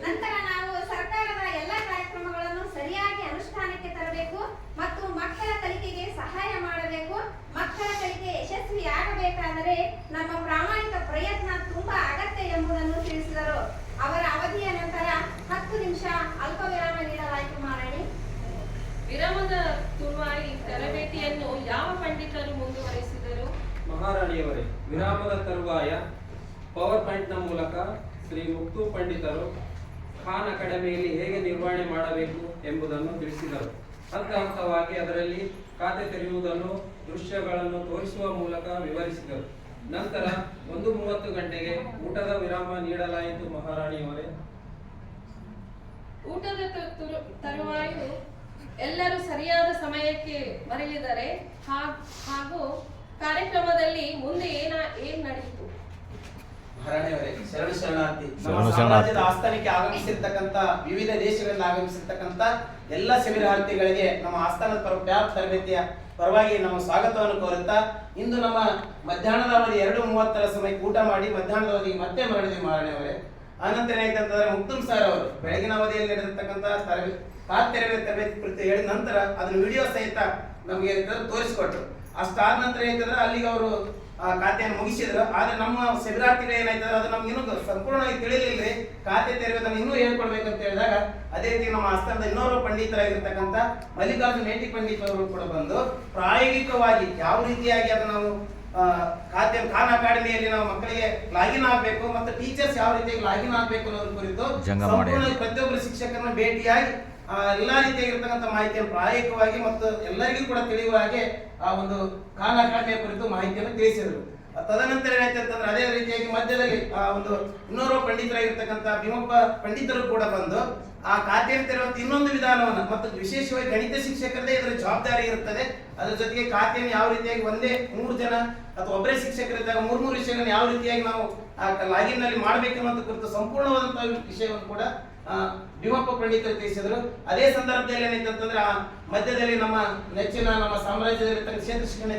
ನಂತರ ನಾವು ಸರ್ಕಾರದ ಎಲ್ಲ ಕಾರ್ಯಕ್ರಮಗಳನ್ನು ಸರಿಯಾಗಿ ಅನುಷ್ಠಾನಕ್ಕೆ ತರಬೇಕು ಮತ್ತು ಮಕ್ಕಳ ಕಲಿಕೆಗೆ ಸಹಾಯ ಮಾಡಬೇಕು. ಮಕ್ಕಳ ಕಲಿಕೆ ಯಶಸ್ವಿಯಾಗಬೇಕಾದರೆ ನಮ್ಮ ಪ್ರಾಮಾಣಿಕ ಪ್ರಯತ್ನ ತುಂಬಾ ಅಗತ್ಯ ಎಂಬುದನ್ನು ತಿಳಿಸಿದರು. ಅವರ ಅವಧಿಯ ನಂತರ 10 ನಿಮಿಷ ಅಲ್ಪ ವಿರಾಮ ನೀಡಲಾಯಿತು. ಮಹಾರಾಣಿ, ವಿರಾಮದ ತುರ್ವಾಯಿ ತರಬೇತಿಯನ್ನು ಯಾವ ಪಂಡಿತರು ಮುಂದುವರೆಸಿದರು? ಮಹಾರಾಣಿಯವರೇ, ವಿರಾಮದ ತರುವಾಯ ಪವರ್ ಪಾಯಿಂಟ್ನ ಮೂಲಕ ಶ್ರೀ ಮುಕ್ತು ಪಂಡಿತರು ಖಾನ್ ಅಕಾಡೆಮಿಯಲ್ಲಿ ಹೇಗೆ ನಿರ್ವಹಣೆ ಮಾಡಬೇಕು ಎಂಬುದನ್ನು ತಿಳಿಸಿದರು. ಹಂತ ಹಂತವಾಗಿ ಅದರಲ್ಲಿ ಖಾತೆ ತೆರೆಯುವುದನ್ನು ದೃಶ್ಯಗಳನ್ನು ತೋರಿಸುವ ಮೂಲಕ ವಿವರಿಸಿದರು. ನಂತರ 1:30 ಗಂಟೆಗೆ ಊಟದ ವಿರಾಮ ನೀಡಲಾಯಿತು. ಮಹಾರಾಣಿಯವರೇ, ಊಟದ ತರುವಾಯು ಎಲ್ಲರೂ ಸರಿಯಾದ ಸಮಯಕ್ಕೆ ಮರಳಿದರೆ ಹಾಗೂ ಕಾರ್ಯಕ್ರಮದಲ್ಲಿ ಮುಂದೆ ಏನ್ ನಡೆಯಿತು? ಮಹಾರಾಣಿಯವರೇ, ಶರಣು ಶರಣಾರ್ಥಿ. ನಮ್ಮ ಶರಣು ಶರಣಾರ್ಥಿ. ಸಾಮ್ರಾಜ್ಯದ ಆಸ್ಥಾನಕ್ಕೆ ಆಗಮಿಸಿರ್ತಕ್ಕಂಥ ವಿವಿಧ ದೇಶಗಳಿಂದ ಆಗಮಿಸಿರ್ತಕ್ಕಂಥ ಎಲ್ಲ ಶಿಬಿರಾರ್ಥಿಗಳಿಗೆ ನಮ್ಮ ಆಸ್ಥಾನದ ತರಬೇತಿಯ ಪರವಾಗಿ ನಮ್ಮ ಸ್ವಾಗತವನ್ನು ಕೋರುತ್ತಾ, ಇಂದು ನಮ್ಮ ಮಧ್ಯಾಹ್ನದ ಅವಧಿ 2:30 ಸಮಯಕ್ಕೆ ಊಟ ಮಾಡಿ ಮಧ್ಯಾಹ್ನದ ಅವಧಿಗೆ ಮತ್ತೆ ಮರಳಿದ್ವಿ ಮಹಾರಾಣಿಯವರೇ. ಆನಂತರ ಏನಾಯ್ತಂತಂದ್ರೆ ಮುಕ್ತುಮ್ ಸರ್ ಅವರು ಬೆಳಗಿನ ಅವಧಿಯಲ್ಲಿ ನಡೆದಿರ್ತಕ್ಕಂಥ ತರಬೇತಿ ಕುರಿತು ಹೇಳಿದ ನಂತರ ಅದನ್ನ ವಿಡಿಯೋ ಸಹಿತ ನಮಗೆ ತೋರಿಸಿಕೊಟ್ರು. ಅಷ್ಟಾದ ನಂತರ ಏನಾಯ್ತಂದ್ರೆ ಅಲ್ಲಿಗೆ ಅವರು ಖಾತೆಯನ್ನು ಮುಗಿಸಿದ್ರು. ಆದ್ರೆ ನಮ್ಮ ಶಿಬಿರಾರ್ಥಿಗಳು ಏನಾಯ್ತಂದ್ರೆ ಅದು ನಮ್ಗೆ ಇನ್ನೂ ಸಂಪೂರ್ಣವಾಗಿ ತಿಳಿಲಿಲ್ಲ. ಖಾತೆ ತೆರೆಯೋದನ್ನು ಇನ್ನೂ ಹೇಳ್ಕೊಡ್ಬೇಕಂತ ಹೇಳಿದಾಗ ಅದೇ ರೀತಿ ನಮ್ಮ ಆಸ್ಥಾನದ ಇನ್ನೋರ್ವ ಪಂಡಿತರಾಗಿರ್ತಕ್ಕಂಥ ಮಲ್ಲಿಕಾರ್ಜುನ್ ನೇಟಿ ಪಂಡಿತ್ ಅವರು ಕೂಡ ಬಂದು ಪ್ರಾಯೋಗಿಕವಾಗಿ ಯಾವ ರೀತಿಯಾಗಿ ಅದನ್ನು ನಾವು ಖಾನ್ ಅಕಾಡೆಮಿಯಲ್ಲಿ ನಾವು ಮಕ್ಕಳಿಗೆ ಲಾಗಿನ್ ಆಗಬೇಕು ಮತ್ತು ಟೀಚರ್ಸ್ ಯಾವ ರೀತಿಯಾಗಿ ಲಾಗಿನ್ ಆಗಬೇಕು ಅನ್ನೋದ್ರ ಕುರಿತು ಸಂಪೂರ್ಣ ಪ್ರತಿಯೊಬ್ಬರು ಶಿಕ್ಷಕರನ್ನ ಭೇಟಿಯಾಗಿ ಎಲ್ಲಾ ರೀತಿಯಾಗಿರ್ತಕ್ಕಂಥ ಮಾಹಿತಿಯನ್ನು ಪ್ರಾಯೋಗಿಕವಾಗಿ ಮತ್ತು ಎಲ್ಲರಿಗೂ ಕೂಡ ತಿಳಿಯುವ ಹಾಗೆ ಆ ಒಂದು ಖಾನ್ ಅಕಾಡೆಮಿಯ ಕುರಿತು ಮಾಹಿತಿಯನ್ನು ತಿಳಿಸಿದರು. ತದನಂತರ ಏನಾಯ್ತು ಅಂತಂದ್ರೆ ಅದೇ ರೀತಿಯಾಗಿ ಮಧ್ಯದಲ್ಲಿ ಆ ಒಂದು ಇನ್ನೋರ್ವ ಪಂಡಿತರಾಗಿರ್ತಕ್ಕಂಥ ಭೀಮಪ್ಪ ಪಂಡಿತರು ಕೂಡ ಬಂದು ಆ ಖಾತೆಯನ್ನು ತೆರೆಯುವಂತ ಇನ್ನೊಂದು ವಿಧಾನವನ್ನು ಮತ್ತು ವಿಶೇಷವಾಗಿ ಗಣಿತ ಶಿಕ್ಷಕರದೇ ಇದರ ಜವಾಬ್ದಾರಿ ಇರುತ್ತದೆ. ಅದ್ರ ಜೊತೆಗೆ ಖಾತೆಯನ್ನು ಯಾವ ರೀತಿಯಾಗಿ ಒಂದೇ 3 ಜನ ಅಥವಾ ಒಬ್ಬರೇ ಶಿಕ್ಷಕರಿದ್ದಾಗ 3 ವಿಷಯಗಳನ್ನು ಯಾವ ರೀತಿಯಾಗಿ ನಾವು ಲಾಗಿನ್ ನಲ್ಲಿ ಮಾಡಬೇಕೆನ್ನುವಂತ ಕುರಿತು ಸಂಪೂರ್ಣವಾದಂತಹ ವಿಷಯವನ್ನು ಕೂಡ ಭೀಮಪ್ಪ ಪಂಡಿತರು ತಿಳಿಸಿದರು. ಅದೇ ಸಂದರ್ಭದಲ್ಲಿ ಏನಾಯ್ತು ಅಂತಂದ್ರೆ ಆ ಮಧ್ಯದಲ್ಲಿ ನಮ್ಮ ನೆಚ್ಚಿನ ನಮ್ಮ ಸಾಮ್ರಾಜ್ಯದಲ್ಲಿ ಕ್ಷೇತ್ರ ಶಿಕ್ಷಣ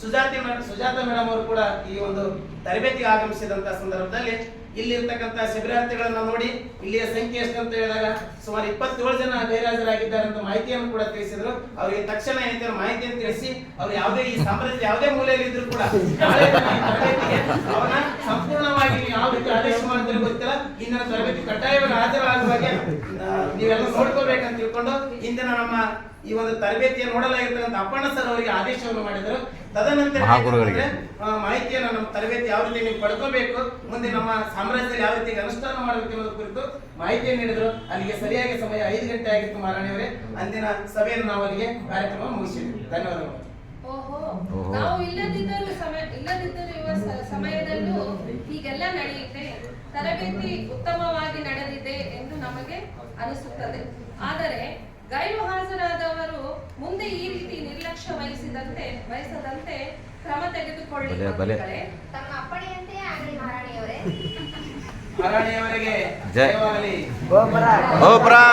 ಸುಜಾತ ಮೇಡಮ್ ಅವರು ಕೂಡ ಈ ಒಂದು ತರಬೇತಿಗೆ ಆಗಮಿಸಿದಂತಹ ಸಂದರ್ಭದಲ್ಲಿ ಇಲ್ಲಿರ್ತಕ್ಕಂಥ ಶಿಬಿರಾರ್ಥಿಗಳನ್ನ ನೋಡಿ ಇಲ್ಲಿಯ ಸಂಖ್ಯೆ ಎಷ್ಟು ಅಂತ ಹೇಳಿದಾಗ ಸುಮಾರು 27 ಜನ ಗೈರಾಜರಾಗಿದ್ದಾರೆ ಅಂತ ಮಾಹಿತಿಯನ್ನು ಕೂಡ ತಿಳಿಸಿದ್ರು. ಅವರಿಗೆ ತಕ್ಷಣ ಏನಿದೆ ಮಾಹಿತಿಯನ್ನು ತಿಳಿಸಿ ಅವರು ಯಾವುದೇ ಈ ಸಾಮ್ರಾಜ್ಯದ ಯಾವುದೇ ಮೂಲೆಯಲ್ಲಿ ಇದ್ರು ಕೂಡ ನಾಳೆ ತರಬೇತಿಗೆ ಅವನ್ನ ಸಂಪೂರ್ಣವಾಗಿ ಯಾವ ರೀತಿ ಆದೇಶ ಮಾಡ್ತಾರೆ ಗೊತ್ತಿಲ್ಲ, ಇಂದಿನ ತರಬೇತಿ ಕಡ್ಡಾಯವಾಗಿ ಹಾಜರಾಗುವಾಗೆ ನೀವೆಲ್ಲ ನೋಡ್ಕೋಬೇಕಂತ ತಿಳ್ಕೊಂಡು ಇಂದಿನ ನಮ್ಮ ಈ ಒಂದು ತರಬೇತಿಯನ್ನು ನೋಡಲಾಗಿರ್ತಕ್ಕಂಥ ಅಪ್ಪಣ್ಣ ಸರ್ ಅವರಿಗೆ ಆದೇಶವನ್ನು ಮಾಡಿದರು. ತದನಂತರ ಮಾಹಿತಿಯನ್ನು ನಮ್ಮ ತರಬೇತಿ ಯಾವ ರೀತಿ ನೀವು ಪಡ್ಕೋಬೇಕು, ಮುಂದೆ ನಮ್ಮ ಸಾಮ್ರಾಜ್ಯದಲ್ಲಿ ಯಾವ ರೀತಿ ಅನುಷ್ಠಾನ ಮಾಡಬೇಕು ಅನ್ನೋದ್ರ ಕುರಿತು ಮಾಹಿತಿಯನ್ನು ನೀಡಿದ್ರು. ಅಲ್ಲಿಗೆ ಸರಿಯಾಗಿ ಸಮಯ 5 ಗಂಟೆ ಆಗಿತ್ತು ಮಹಾರಾಣಿಯವರೇ. ಅಂದಿನ ಸಭೆಯನ್ನು ನಾವು ಅಲ್ಲಿಗೆ ಕಾರ್ಯಕ್ರಮ ಮುಗಿಸಿದ್ವಿ. ಧನ್ಯವಾದಗಳು. ನಾವು ಇಲ್ಲದಿದ್ದರೂ ಇರುವ ಸಮಯದಲ್ಲೂ ಹೀಗೆಲ್ಲ ನಡೆಯುತ್ತೆ. ತರಬೇತಿ ಉತ್ತಮವಾಗಿ ನಡೆದಿದೆ ಎಂದು ನಮಗೆ ಅನಿಸುತ್ತದೆ. ಆದರೆ ಗೈರು ಹಾಜರಾದವರು ಮುಂದೆ ಈ ರೀತಿ ನಿರ್ಲಕ್ಷ್ಯ ವಹಿಸದಂತೆ ಕ್ರಮ ತೆಗೆದುಕೊಳ್ಳಿ. ತಮ್ಮ ಅಪ್ಪಣೆಯಂತೆ ಆಗಲಿ ಮಹಾರಾಣಿಯವರೇ. ಮಹಾರಾಣಿಯವರಿಗೆ ಜಯವಾಗಲಿ. ಮಹಾರಾಣಿಯವರಿಗೆ